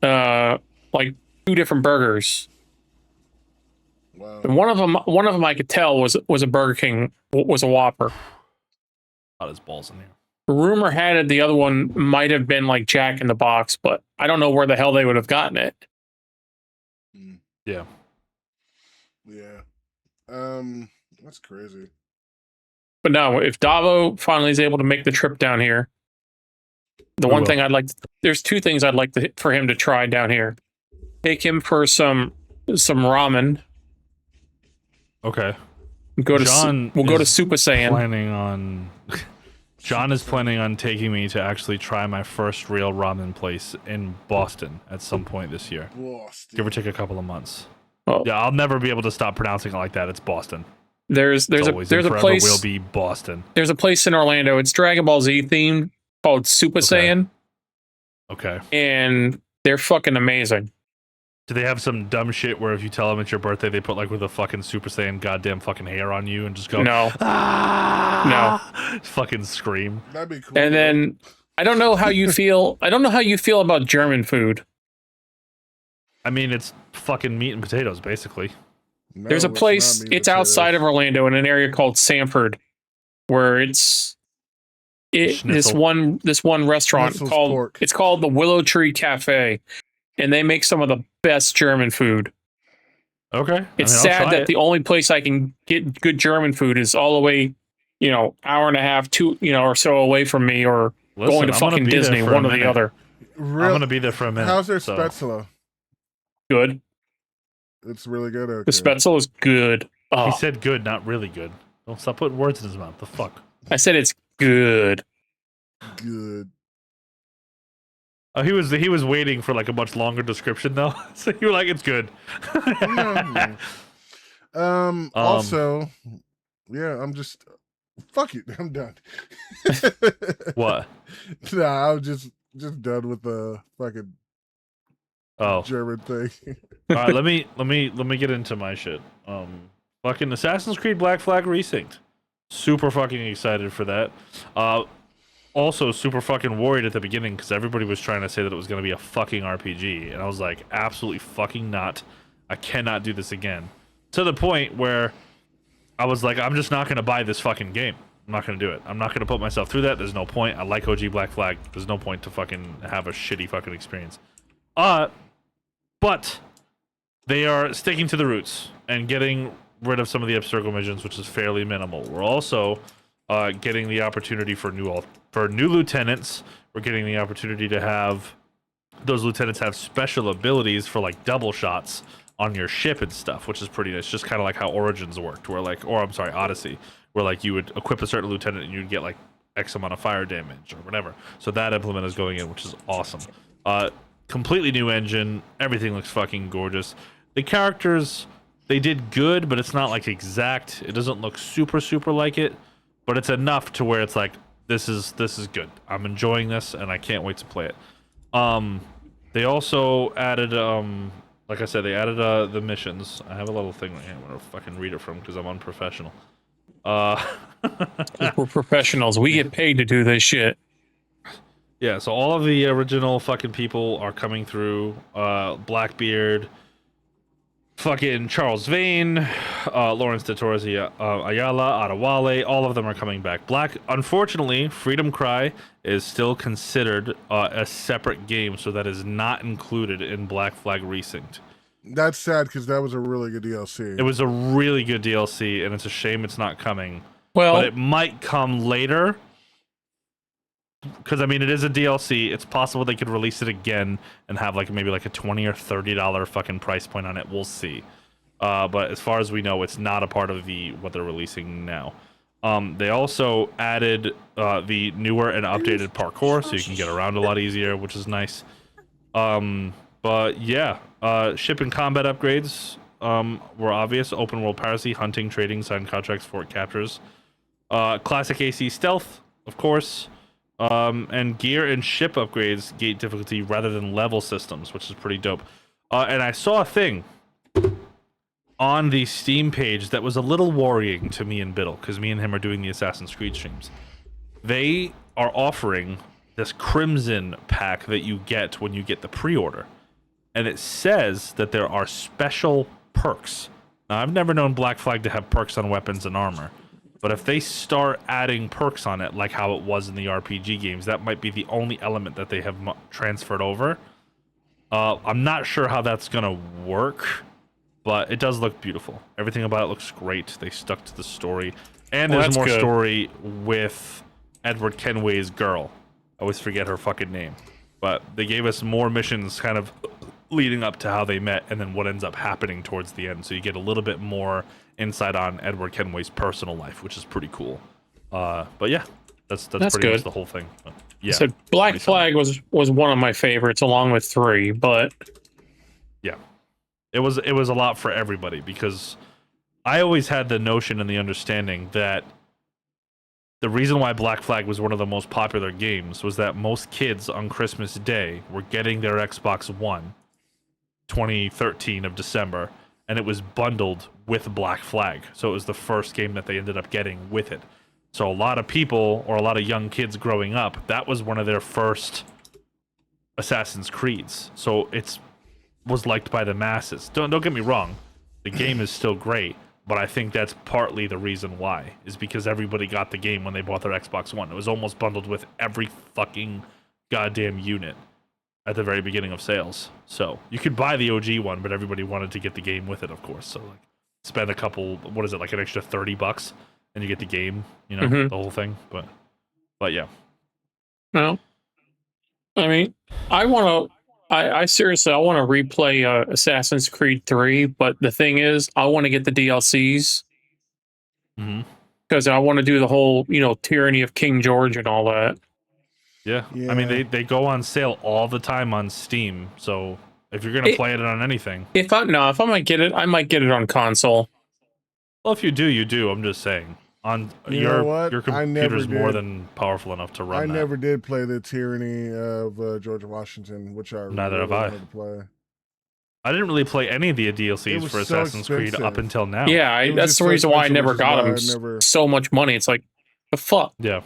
like 2 different burgers. Wow. And one of them I could tell was a Burger King, was a Whopper. Got his balls in here. Rumor had it the other one might have been like Jack in the Box, but I don't know where the hell they would have gotten it. Yeah. Yeah. That's crazy. But no, if Davo finally is able to make the trip down here, there's 2 things I'd like for him to try down here. Take him for some ramen. Okay. We'll go to Super Saiyan. John is planning on taking me to actually try my first real ramen place in Boston at some point this year. Boston. Give or take a couple of months. Oh. Yeah, I'll never be able to stop pronouncing it like that. It's Boston. There's a place. Will be Boston. There's a place in Orlando. It's Dragon Ball Z themed called Super Saiyan. Okay. And they're fucking amazing. Do they have some dumb shit where if you tell them it's your birthday, they put like with a fucking Super Saiyan goddamn fucking hair on you and just go no, no, fucking scream? That'd be cool. And then I don't know how you feel. I don't know how you feel about German food. I mean, it's fucking meat and potatoes, basically. No, There's a place. It's outside of Orlando in an area called Sanford, where this one restaurant Schnitzel's called pork. it's called the Willow Tree Cafe, and they make some of the best German food. Okay. It's sad that the only place I can get good German food is all the way, hour and a half, 2, or so away from me, or going to fucking Disney, one or the other. I'm gonna be there for a minute. How's their Spätzle? Good. It's really good. Okay. The Spätzle is good. Oh, He said good, not really good. Don't stop putting words in his mouth. The fuck? I said it's good. Good. Oh, he was waiting for like a much longer description though. So you were like, it's good. Also, yeah, I'm just fuck it. I'm done. What? Nah, I'm just done with the fucking German thing. All right, let me get into my shit. Fucking Assassin's Creed Black Flag Resynced. Super fucking excited for that. Also super fucking worried at the beginning because everybody was trying to say that it was going to be a fucking RPG, and I was like, absolutely fucking not. I cannot do this again. To the point where I was like, I'm just not going to buy this fucking game. I'm not going to do it. I'm not going to put myself through that. There's no point. I like OG Black Flag. There's no point to fucking have a shitty fucking experience. But they are sticking to the roots and getting rid of some of the Abstergo missions, which is fairly minimal. We're also getting the opportunity for new lieutenants. We're getting the opportunity to have those lieutenants have special abilities for like double shots on your ship and stuff, which is pretty nice. Just kind of like how Origins worked, where like, or I'm sorry, Odyssey, where like you would equip a certain lieutenant and you'd get like X amount of fire damage or whatever. So that implement is going in, which is awesome. Completely new engine. Everything looks fucking gorgeous. The characters, they did good, but it's not like exact. It doesn't look super like it, but it's enough to where it's like, this is good. I'm enjoying this and I can't wait to play it. They also added like I said, they added the missions. I have a little thing right here. I'm gonna fucking read it from because I'm unprofessional. We're professionals. We get paid to do this shit. Yeah, so all of the original fucking people are coming through. Blackbeard, fucking Charles Vane, Lawrence de Torres Ayala, Adewale, all of them are coming back. Unfortunately, Freedom Cry is still considered a separate game, so that is not included in Black Flag Resynced. That's sad because that was a really good DLC. It was a really good DLC, and it's a shame it's not coming. Well, but it might come later. Because I mean, it is a DLC. It's possible they could release it again and have like maybe like a $20 or $30 fucking price point on it. We'll see. But as far as we know, it's not a part of what they're releasing now. They also added the newer and updated parkour, so you can get around a lot easier, which is nice. But yeah, ship and combat upgrades were obvious. Open world piracy, hunting, trading, signed contracts, fort captures. Classic AC stealth, of course. And gear and ship upgrades gate difficulty rather than level systems, which is pretty dope. And I saw a thing on the Steam page that was a little worrying to me and Biddle, because me and him are doing the Assassin's Creed streams. they are offering this Crimson pack that you get when you get the pre-order. And it says that there are special perks. Now, I've never known Black Flag to have perks on weapons and armor. But if they start adding perks on it, like how it was in the RPG games, that might be the only element that they have transferred over. I'm not sure how that's going to work, but it does look beautiful. Everything about it looks great. They stuck to the story. And there's more story with Edward Kenway's girl. I always forget her fucking name. But they gave us more missions kind of leading up to how they met and then what ends up happening towards the end. So you get a little bit more insight on Edward Kenway's personal life, which is pretty cool. But yeah, that's pretty good. Much the whole thing. But yeah. So Black Flag was one of my favorites along with 3, but yeah. It was a lot for everybody because I always had the notion and the understanding that the reason why Black Flag was one of the most popular games was that most kids on Christmas Day were getting their Xbox One 2013 of December, and it was bundled with Black Flag. So it was the first game that they ended up getting with it. So a lot of people, or a lot of young kids growing up, that was one of their first Assassin's Creeds. So it was liked by the masses. Don't get me wrong. The game is still great. But I think that's partly the reason why, is because everybody got the game when they bought their Xbox One. It was almost bundled with every fucking goddamn unit at the very beginning of sales. So you could buy the OG one, but everybody wanted to get the game with it, of course. So like, spend a couple, what is it, like an extra $30, and you get the game, you know, the whole thing. But yeah. No, I mean, I seriously, I want to replay Assassin's Creed 3, but the thing is, I want to get the DLCs because I want to do the whole, Tyranny of King George and all that. Yeah. I mean, they go on sale all the time on Steam, so if you're gonna play it on anything, if I might get it, I might get it on console. Well, if you do, you do. I'm just saying. On your computer's more than powerful enough to run. I never did play the Tyranny of George Washington, which I neither have wanted to play. I didn't really play any of the DLCs for Assassin's Creed up until now. Yeah, that's the reason why I never got them. So much money. It's like, the fuck? Yeah.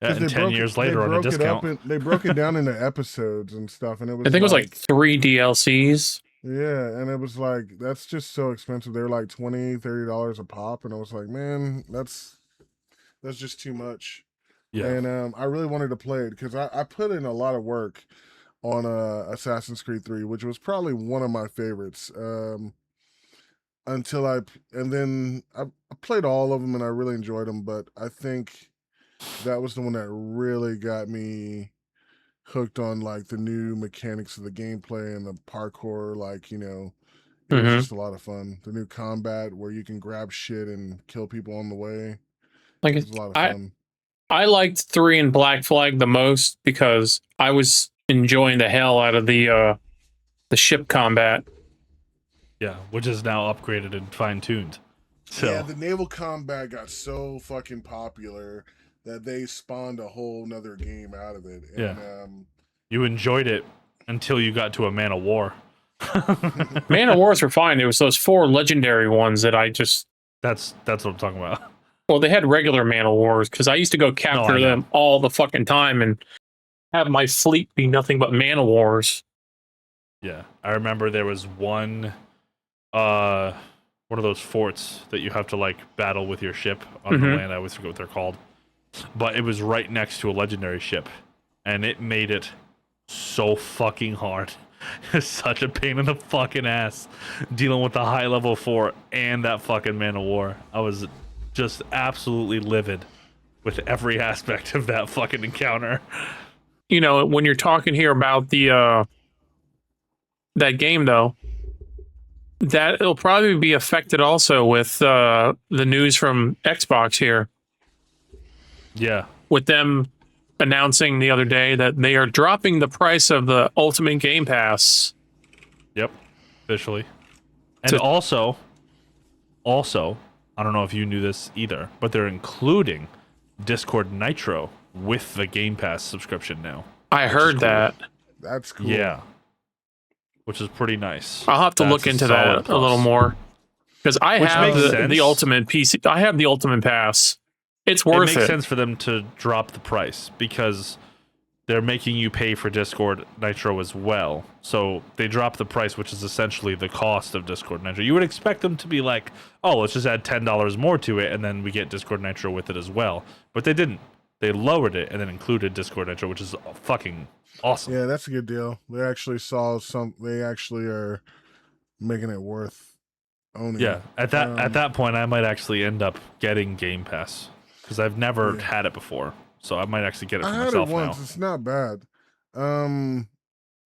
And 10 years later on a discount. They broke it down into episodes and stuff, and it was. I think it was like 3 DLCs. Yeah, and it was like, that's just so expensive. They were like $20-$30 a pop, and I was like, man, that's just too much. Yeah. And I really wanted to play it because I put in a lot of work on Assassin's Creed 3, which was probably one of my favorites. Then I played all of them and I really enjoyed them, but I think that was the one that really got me hooked on like the new mechanics of the gameplay and the parkour. Like, it was just a lot of fun. The new combat where you can grab shit and kill people on the way. Like, it was a lot of fun. I liked 3 and Black Flag the most because I was enjoying the hell out of the ship combat. Yeah, which is now upgraded and fine-tuned. So. Yeah, the naval combat got so fucking popular that they spawned a whole nother game out of it. And, you enjoyed it until you got to a Man of War. Man of Wars were fine. It was those 4 legendary ones that I just... That's what I'm talking about. Well, they had regular Man of Wars because I used to go capture them all the fucking time and have my fleet be nothing but Man of Wars. Yeah, I remember there was one of those forts that you have to like battle with your ship on the land. I always forget what they're called. But it was right next to a legendary ship, and it made it so fucking hard. It's such a pain in the fucking ass dealing with the high level fort and that fucking Man of War. I was just absolutely livid with every aspect of that fucking encounter. When you're talking here about the that game, though, that it'll probably be affected also with the news from Xbox here. Yeah. With them announcing the other day that they are dropping the price of the Ultimate Game Pass. Yep. Officially. And also, I don't know if you knew this either, but they're including Discord Nitro with the Game Pass subscription now. I heard that. That's cool. Yeah. Which is pretty nice. I'll have to look into that a little more. Because I have the Ultimate PC. I have the Ultimate Pass. It's it worth makes it. sense for them to drop the price because they're making you pay for Discord Nitro as well. So they drop the price, which is essentially the cost of Discord Nitro. You would expect them to be like, oh, let's just add $10 more to it, and then we get Discord Nitro with it as well. But they didn't. They lowered it and then included Discord Nitro, which is fucking awesome. Yeah, that's a good deal. They actually They actually are making it worth owning. Yeah, at that point, I might actually end up getting Game Pass because I've never had it before, so I might actually get it for I had myself it once. now. It's not bad.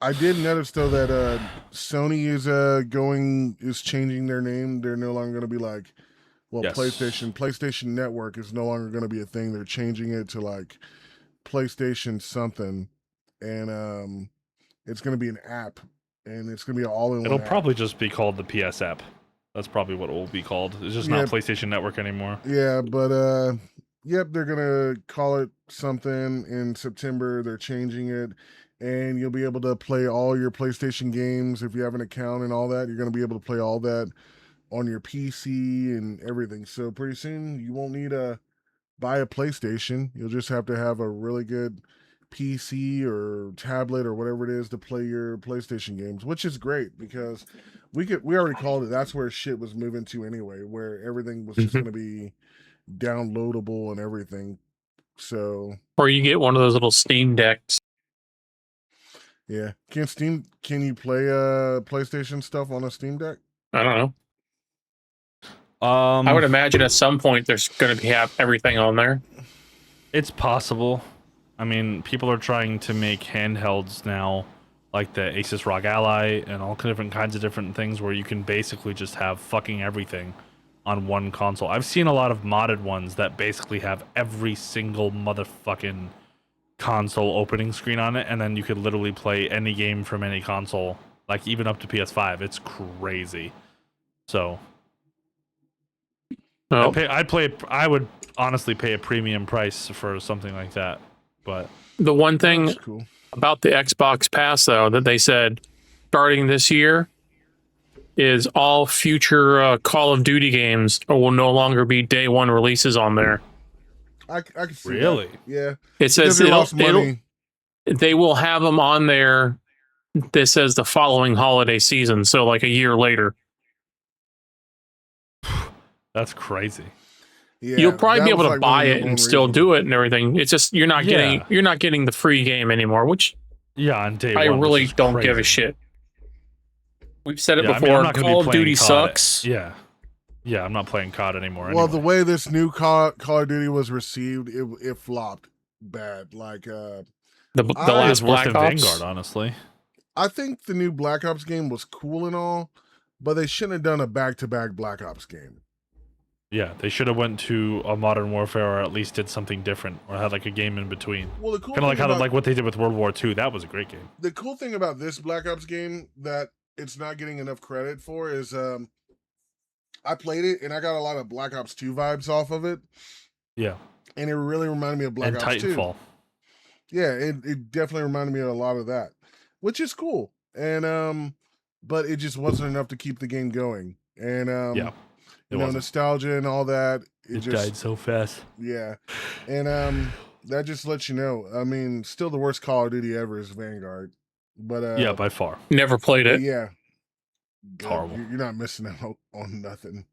I did notice though that Sony is changing their name. They're no longer going to be like, well, Yes. PlayStation Network is no longer going to be a thing. They're changing it to like PlayStation something, and it's going to be an app, and it's going to be all in one. It'll probably just be called the PS app. That's probably what it will be called. It's just not PlayStation Network anymore. Yeah, but yep, they're gonna call it something in September. They're changing it, and you'll be able to play all your PlayStation games if you have an account and all that. You're gonna be able to play all that on your PC and everything. So pretty soon you won't need to buy a PlayStation. You'll just have to have a really good PC or tablet or whatever it is to play your PlayStation games, which is great because we already called it. That's where shit was moving to anyway, where everything was just going to be downloadable and everything. So, Or you get one of those little Steam decks. yeah, can you play PlayStation stuff on a Steam Deck? I don't know. I would imagine at some point there's going to have everything on there. It's possible. I mean, people are trying to make handhelds now, like the Asus ROG Ally and all different kinds of different things where you can basically just have fucking everything on one console. I've seen a lot of modded ones that basically have every single motherfucking console opening screen on it, and then you could literally play any game from any console, like even up to PS5. It's crazy. So I would honestly pay a premium price for something like that. But the one thing cool about the Xbox Pass, though, that they said starting this year is all future Call of Duty games will no longer be day one releases on there. I can see really? That. Yeah. It says they will have them on there. This says the following holiday season, so like a year later. That's crazy. Yeah, you'll probably be able to buy it and still do it and everything. It's just you're not getting the free game anymore, which on day I one, really don't give a shit. We've said it before. I'm not Call of Duty COD. sucks. Yeah, I'm not playing COD anymore. Well, anyway. the way this new Call of Duty was received, it flopped bad. Like the last Black Ops. Vanguard, honestly. I think the new Black Ops game was cool and all, but they shouldn't have done a back-to-back Black Ops game. Yeah, they should have went to a Modern Warfare or at least did something different or had like a game in between. Well, the cool kind of like how what they did with World War II. That was a great game. The cool thing about this Black Ops game that it's not getting enough credit for is I played it and I got a lot of Black Ops 2 vibes off of it. Yeah. And it really reminded me of Black Ops 2. Titanfall. Yeah, it definitely reminded me of a lot of that, which is cool. And but it just wasn't enough to keep the game going. And you know, nostalgia and all that. It just died so fast. Yeah. And that just lets you know. I mean, still the worst Call of Duty ever is Vanguard. But yeah, by far. Never played it. Yeah. Horrible. You're not missing out on nothing.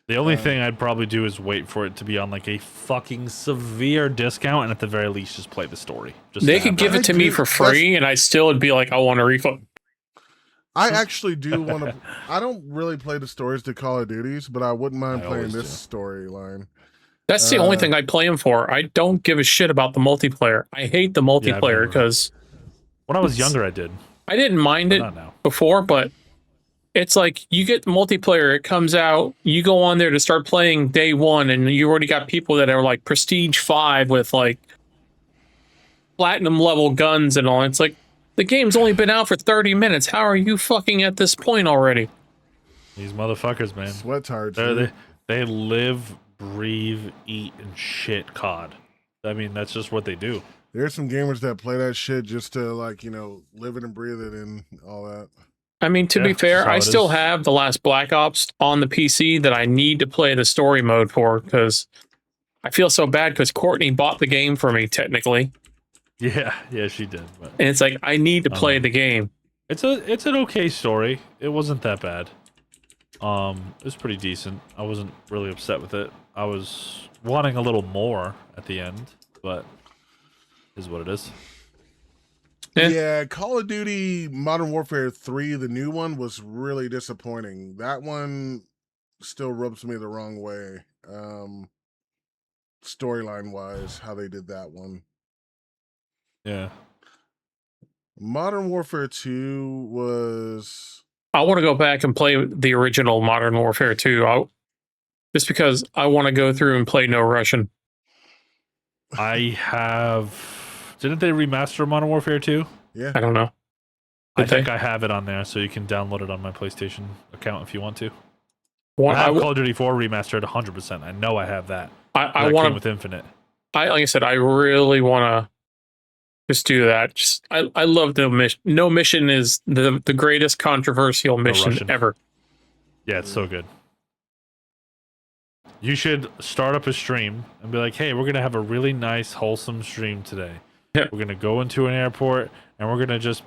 The only thing I'd probably do is wait for it to be on like a fucking severe discount, and at the very least, just play the story. They could give it to me for free, and I still would be like, I want a refund. I actually do want to. I don't really play the stories to Call of Duties, but I wouldn't mind playing this storyline. That's the only thing I'd play them for. I don't give a shit about the multiplayer. I hate the multiplayer because when I was younger, I did. I didn't mind it before, but it's like you get multiplayer, it comes out, you go on there to start playing day one, and you already got people that are like Prestige 5 with like platinum level guns and all. It's like, the game's only been out for 30 minutes. How are you fucking at this point already? These motherfuckers, man. Sweat tards. They live, breathe, eat, and shit COD. I mean, that's just what they do. There's some gamers that play that shit just to, like, you know, live it and breathe it and all that. I mean, to be fair, I still have the last Black Ops on the PC that I need to play the story mode for, because I feel so bad because Courtney bought the game for me technically, Yeah, she did. But and it's like I need to play the game. it's an okay story. It wasn't that bad. It was pretty decent. I wasn't really upset with it. I was wanting a little more at the end, but it is what it is. Yeah, Call of Duty Modern Warfare 3, the new one, was really disappointing. That one still rubs me the wrong way. Storyline wise, how they did that one. Yeah. Modern Warfare 2 was... I want to go back and play the original Modern Warfare 2. Just because I want to go through and play No Russian. I have... Didn't they remaster Modern Warfare 2? Yeah. I don't know. I think I have it on there, so you can download it on my PlayStation account if you want to. Well, I have Call of Duty 4 remastered 100%. I know I have that. I want to with Infinite. like I said, I really want to just do that. Just I love No Mission. No Mission is the greatest controversial mission ever. Yeah, it's so good. You should start up a stream and be like, "Hey, we're gonna have a really nice, wholesome stream today. Yeah. We're gonna go into an airport and we're gonna just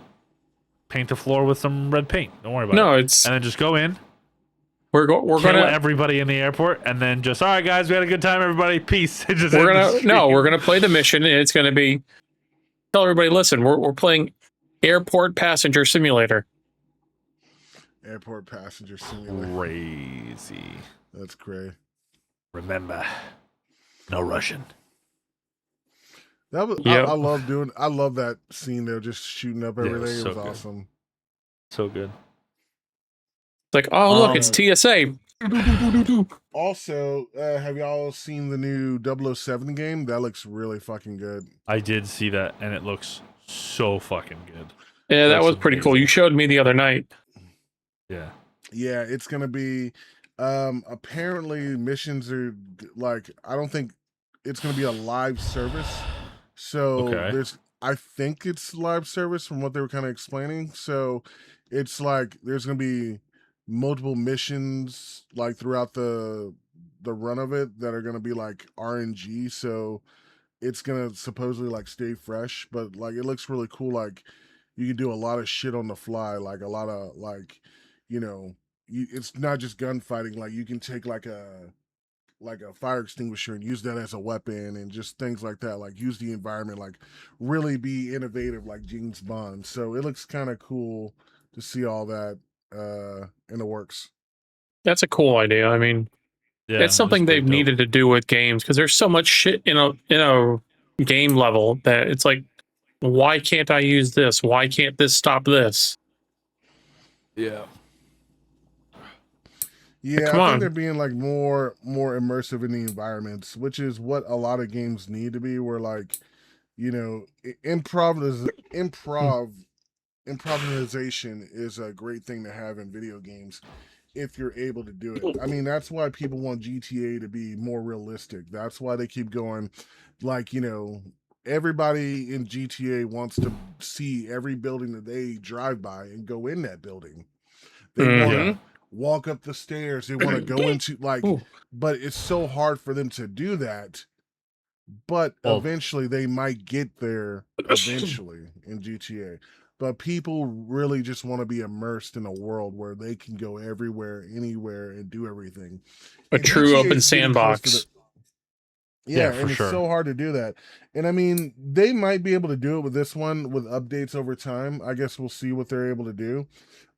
paint the floor with some red paint. Don't worry about it. No, it's and then just go in. We're kill gonna everybody in the airport, and then just all right, guys, we had a good time, everybody, peace. we're gonna play the mission, and it's gonna be tell everybody, listen, we're playing Airport Passenger Simulator. Airport Passenger Simulator. Crazy. That's great. Remember, no Russian. That was Yep. I love that scene there, just shooting up everything. so It was good. awesome. So good. It's like, oh look, it's TSA. Also, have y'all seen the new 007 game? That looks really fucking good. I did see that, and it looks so fucking good. Yeah, that Looks was pretty cool. amazing. You showed me the other night. Yeah. Yeah, it's gonna be. Apparently, missions are like, I don't think it's gonna be a live service. So Okay. I think it's live service from what they were kind of explaining. So it's like there's gonna be multiple missions like throughout the run of it that are gonna be like RNG. So it's gonna supposedly like stay fresh, but like it looks really cool. Like you can do a lot of shit on the fly, like a lot of like, you know, it's not just gunfighting. Like you can take like a fire extinguisher and use that as a weapon and just things like that. Like use the environment, like really be innovative, like James Bond. So it looks kind of cool to see all that in the works. That's a cool idea. I mean, Yeah. it's something they've needed to do with games because there's so much shit in a game level that it's like, why can't I use this? Why can't this stop this? Yeah. Yeah, Come I on. think they're being like more immersive in the environments, which is what a lot of games need to be. Where like, you know, improvisation is a great thing to have in video games if you're able to do it. I mean, that's why people want GTA to be more realistic. That's why they keep going. Like, you know, everybody in GTA wants to see every building that they drive by and go in that building. They want to walk up the stairs. They want to go into like, but it's so hard for them to do that. But eventually they might get there eventually in GTA. But people really just want to be immersed in a world where they can go everywhere, anywhere, and do everything. A And true GTA open is getting close to sandbox. Yeah, for and it's sure. so hard to do that. And I mean, they might be able to do it with this one with updates over time. I guess we'll see what they're able to do.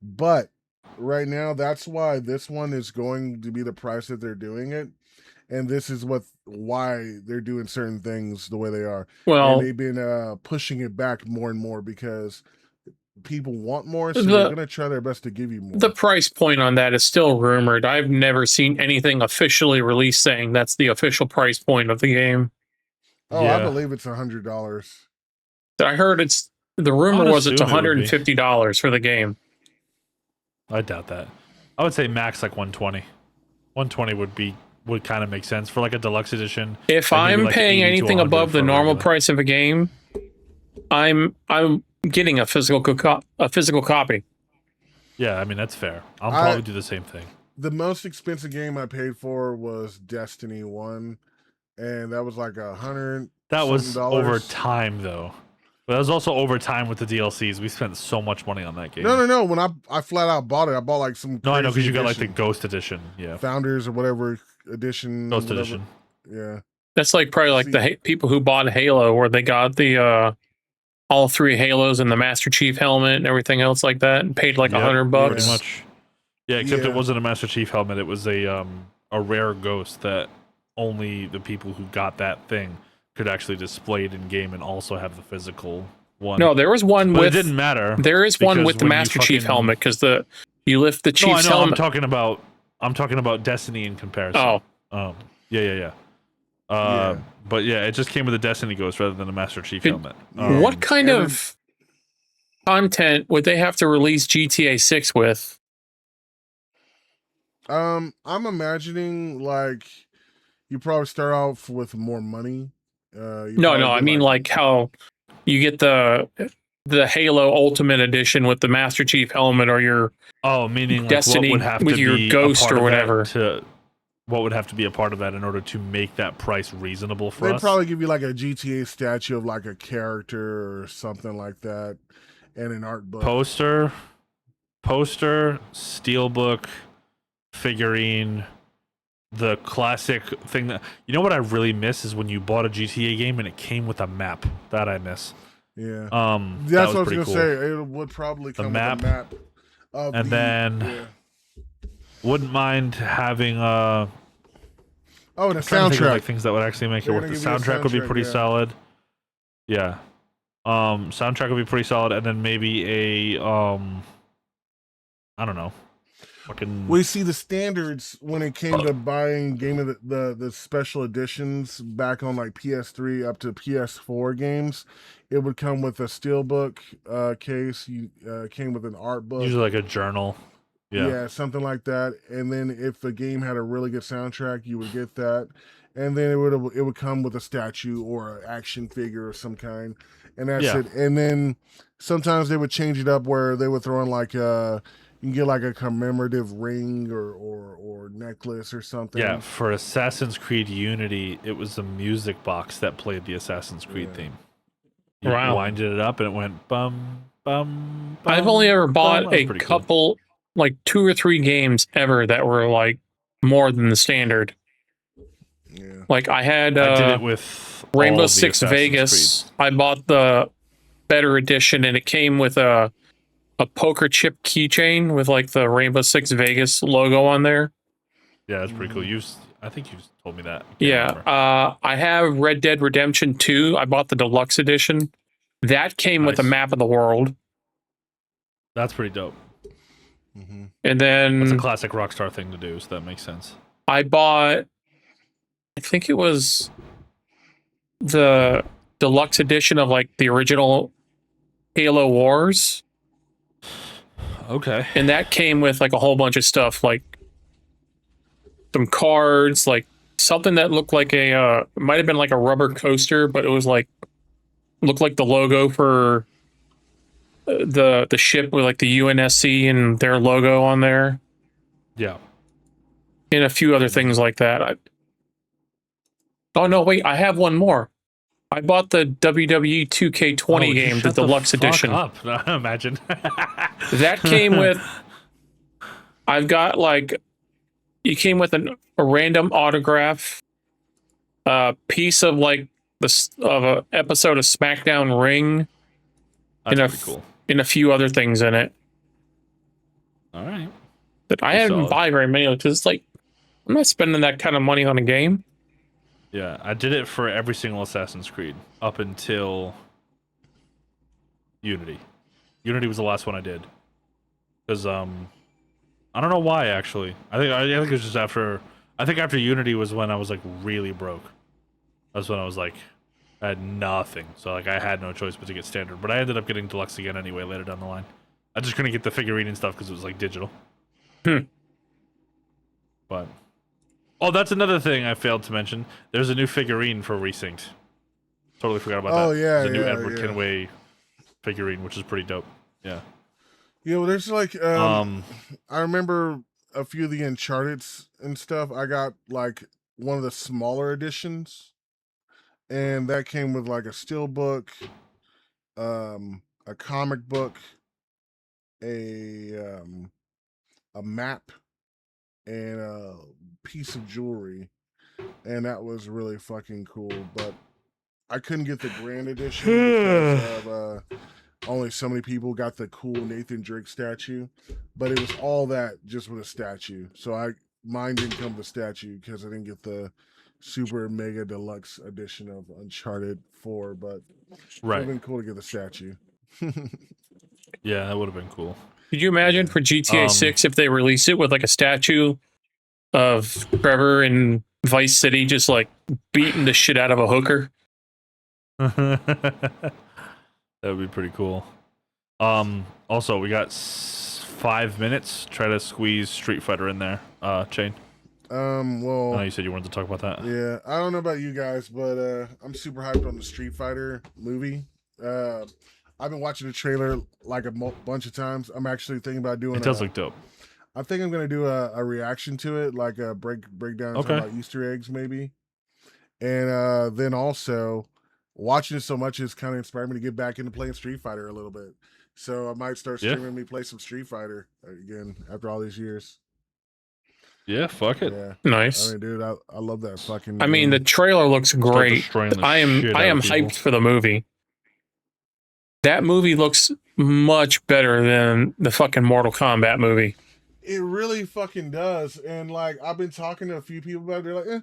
But right now, that's why this one is going to be the price that they're doing it. And this is why they're doing certain things the way they are. Well, And they've been pushing it back more and more because people want more, so they're going to try their best to give you more. the price point on that is still rumored. I've never seen anything officially released saying that's the official price point of the game. Oh, Yeah. I believe it's $100. I heard the rumor would was it's assume it would be. $150 for the game. I doubt that. I would say max like 120. 120 would kind of make sense for like a deluxe edition. If Like maybe I'm like paying 80 to anything 100 above the for a normal regular. price of a game, I'm getting a physical copy. Yeah, I mean that's fair. I'll probably do the same thing. The most expensive game I paid for was Destiny 1. and that was like $100. That was something. over time, though. But that was also over time with the DLCs. We spent so much money on that game. No. When I flat out bought it, I bought like some. No, I know, because crazy you got like the edition. Ghost Edition. Yeah. Founders or whatever edition. Ghost whatever. Edition. Yeah. That's like probably like the people who bought Halo, where they got the all 3 Halos and the Master Chief helmet and everything else like that, and paid like $100. Pretty much. Yeah, except it wasn't a Master Chief helmet. It was a rare ghost that only the people who got that thing could actually display it in game and also have the physical one. No, there was one but with. It didn't matter. There is one with the Master Chief helmet, because you lift the Chief's No, I know. helmet. I'm talking about Destiny in comparison. Oh. Yeah. But yeah, it just came with a Destiny Ghost rather than a Master Chief helmet. What kind of content would they have to release GTA 6 with? I'm imagining like you probably start off with more money. No, I mean like how you get the Halo Ultimate Edition with the Master Chief helmet, or your meaning Destiny like what would have with to your be Ghost or whatever. What would have to be a part of that in order to make that price reasonable for us? They'd probably give you like a GTA statue of like a character or something like that, and an art book. Poster, steelbook, figurine, the classic thing that what I really miss is when you bought a GTA game and it came with a map. That I miss. Yeah. That's what I was gonna say. It would probably come with a map. And then wouldn't mind having the soundtrack. Like things that would actually make it work. The soundtrack would be pretty solid. Yeah. Soundtrack would be pretty solid, and then maybe a I don't know. We see the standards when it came to buying game of the special editions back on like PS3 up to PS4 games. It would come with a steelbook case. You came with an art book, usually like a journal. Yeah, something like that. And then if the game had a really good soundtrack, you would get that. And then it would come with a statue or an action figure of some kind. And that's it. And then sometimes they would change it up where they would throw in like you can get like a commemorative ring or necklace or something. Yeah, for Assassin's Creed Unity, it was the music box that played the Assassin's Creed theme. You winded it up and it went bum, bum, bum. I've only ever bought a couple, like 2 or 3 games ever that were like more than the standard. Yeah. Like I did it with Rainbow Six Vegas. Creed. I bought the better edition, and it came with a poker chip keychain with like the Rainbow Six Vegas logo on there. Yeah, that's pretty cool. I think you told me that. I have Red Dead Redemption 2. I bought the deluxe edition. That came with a map of the world. That's pretty dope. Mm-hmm. And then that's a classic Rockstar thing to do, so that makes sense. I bought, I think it was the deluxe edition of like the original Halo Wars. Okay. And that came with like a whole bunch of stuff, like some cards, like something that looked like it might have been like a rubber coaster, but it was like looked like the logo for the ship with like the UNSC and their logo on there. Yeah. And a few other things like that. Oh no, wait, I have one more. I bought the WWE 2K20 game, the deluxe edition. Imagine. That came with. I've got like. You came with a random autograph, piece of like an episode of SmackDown Ring, That's pretty cool. And a few other things in it. All right. But I haven't bought very many because it's like I'm not spending that kind of money on a game. Yeah, I did it for every single Assassin's Creed up until Unity. Unity was the last one I did. Because I don't know why actually. I think it was just after Unity was when I was like really broke. That's when I was like I had nothing. So like I had no choice but to get standard. But I ended up getting deluxe again anyway later down the line. I just couldn't get the figurine and stuff because it was like digital. But that's another thing I failed to mention. There's a new figurine for Resynced. Totally forgot about that. Oh yeah, there's a new Edward Kenway figurine, which is pretty dope. Yeah. Yeah, well, there's like I remember a few of the Uncharted's and stuff. I got like one of the smaller editions, and that came with like a steel book, a comic book, a map, and a piece of jewelry, and that was really fucking cool. But I couldn't get the grand edition because of only so many people got the cool Nathan Drake statue, but it was all that just with a statue. So mine didn't come with a statue because I didn't get the super mega deluxe edition of Uncharted 4, but it would Right. have been cool to get the statue. Yeah, that would have been cool. Could you imagine for GTA 6 if they released it with like a statue of Trevor in Vice City just like beating the shit out of a hooker? That would be pretty cool. Also, we got 5 minutes. Try to squeeze Street Fighter in there. Chain. Well, I know you said you wanted to talk about that. yeah, I don't know about you guys, but I'm super hyped on the Street Fighter movie. I've been watching the trailer like a bunch of times. I'm actually thinking about doing. It does look dope. I think I'm gonna do a reaction to it, like a breakdown about Easter eggs, maybe. And then also watching it so much has kind of inspired me to get back into playing Street Fighter a little bit. So I might start streaming me play some Street Fighter again after all these years. Yeah, fuck it. Yeah, Nice. I mean, dude, I love that fucking. I mean, the trailer looks great. I am hyped for the movie. That movie looks much better than the fucking Mortal Kombat movie. It really fucking does. And like I've been talking to a few people about it. They're like, eh.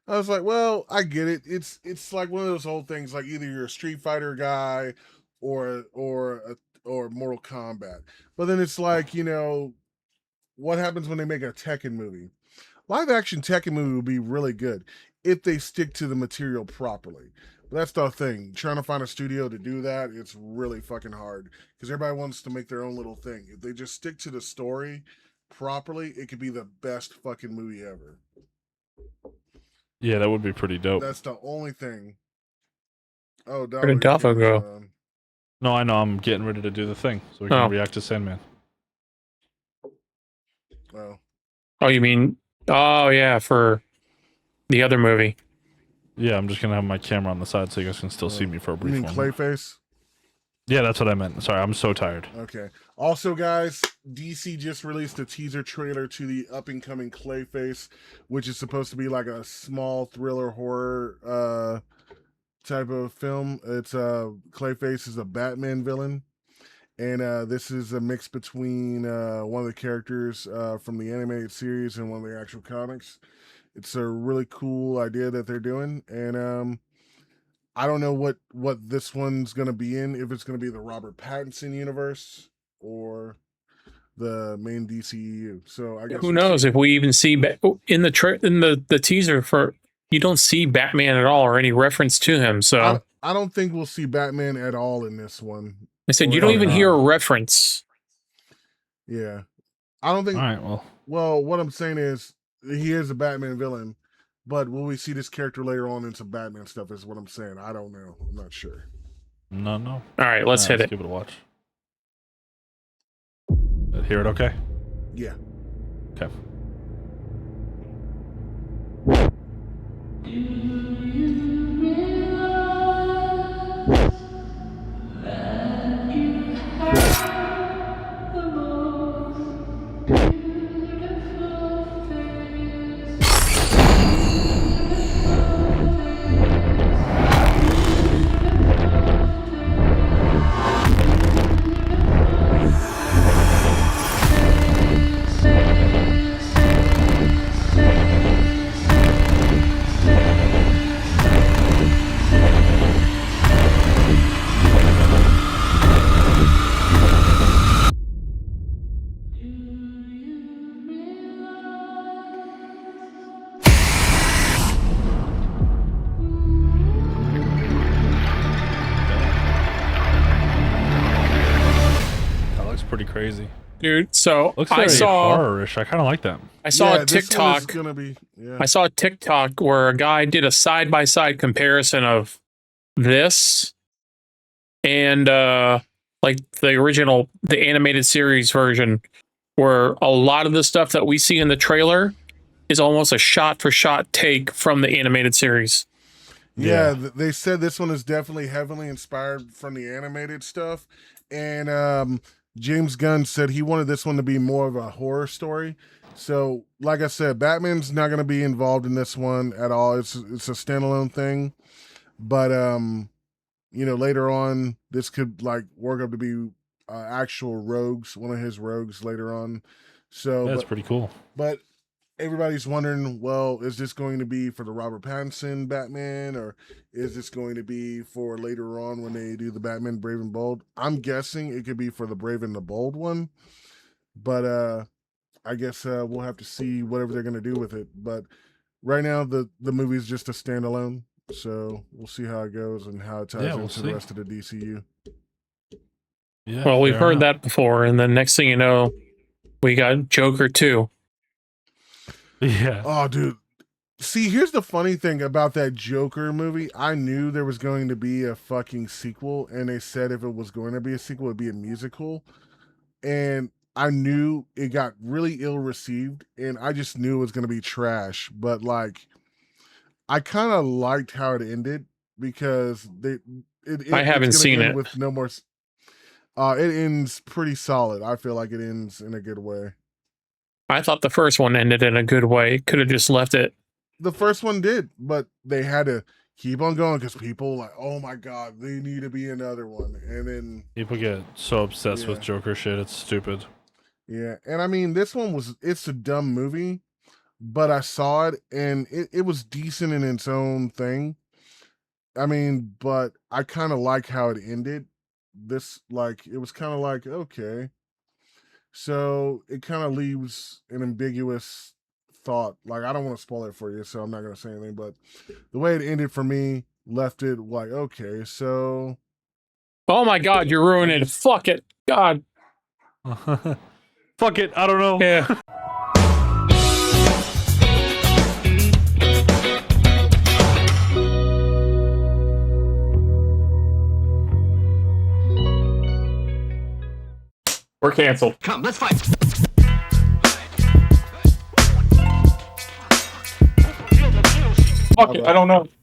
I was like, well, I get it. It's like one of those old things. Like either you're a Street Fighter guy or Mortal Kombat. But then it's like, you know, what happens when they make a Tekken movie? Live action Tekken movie would be really good if they stick to the material properly. But that's the thing. Trying to find a studio to do that, it's really fucking hard because everybody wants to make their own little thing. If they just stick to the story properly, it could be the best fucking movie ever. Yeah, that would be pretty dope. That's the only thing. Oh, Where did Davo go? No, I know. I'm getting ready to do the thing so we can react to Sandman. Oh, you mean? Oh yeah, for the other movie. Yeah, I'm just gonna have my camera on the side so you guys can still see me for a brief you mean moment. Clayface? Yeah, that's what I meant. Sorry, I'm so tired. Okay. Also, guys, DC just released a teaser trailer to the up-and-coming Clayface, which is supposed to be like a small thriller horror type of film. It's Clayface is a Batman villain, and this is a mix between one of the characters from the animated series and one of the actual comics. It's a really cool idea that they're doing, and I don't know what this one's gonna be in. If it's gonna be the Robert Pattinson universe or the main DCEU. So I guess Who knows if we even see in the teaser for you don't see Batman at all or any reference to him. So I don't think we'll see Batman at all in this one. I said you don't even hear a reference. Yeah, I don't think. All right, well, what I'm saying is he is a Batman villain. But will we see this character later on in some Batman stuff is what I'm saying. I don't know. I'm not sure. No. All right, let's hit it. Give it a watch. Hear it okay? Yeah. Okay. Pretty crazy, dude. So looks I saw horror-ish. I kind of like that. I saw a TikTok. I saw a TikTok where a guy did a side-by-side comparison of this and like the original, the animated series version, where a lot of the stuff that we see in the trailer is almost a shot-for-shot take from the animated series. Yeah, they said this one is definitely heavily inspired from the animated stuff. And James Gunn said he wanted this one to be more of a horror story. So, like I said, Batman's not going to be involved in this one at all. It's a standalone thing. But later on, this could like work up to be actual rogues, one of his rogues later on. So That's pretty cool. But everybody's wondering, well, is this going to be for the Robert Pattinson Batman, or is this going to be for later on when they do the Batman Brave and Bold? I'm guessing it could be for the Brave and the Bold one, but I guess we'll have to see whatever they're going to do with it. But right now, the movie is just a standalone, so we'll see how it goes and how it ties into the rest of the DCU. Yeah, well, we've heard that before, and then next thing you know, we got Joker 2. Yeah. Oh, dude. See, here's the funny thing about that Joker movie. I knew there was going to be a fucking sequel, and they said if it was going to be a sequel, it'd be a musical. And I knew it got really ill received, and I just knew it was going to be trash. But like, I kind of liked how it ended because I haven't seen it with no more. It ends pretty solid. I feel like it ends in a good way. I thought the first one ended in a good way. Could have just left it. The first one did, but they had to keep on going because people were like, oh my God, they need to be another one. And then people get so obsessed with Joker shit. It's stupid. Yeah. And I mean, this one it's a dumb movie, but I saw it and it was decent in its own thing. I mean, but I kind of like how it ended. It was kind of like, okay. So it kind of leaves an ambiguous thought. Like, I don't want to spoil it for you, so I'm not going to say anything. But the way it ended for me left it like, okay, so. Oh my God, you're ruining it. Fuck it. God. Fuck it. I don't know. Yeah. We're canceled. Come, let's fight. Fuck it, I don't know.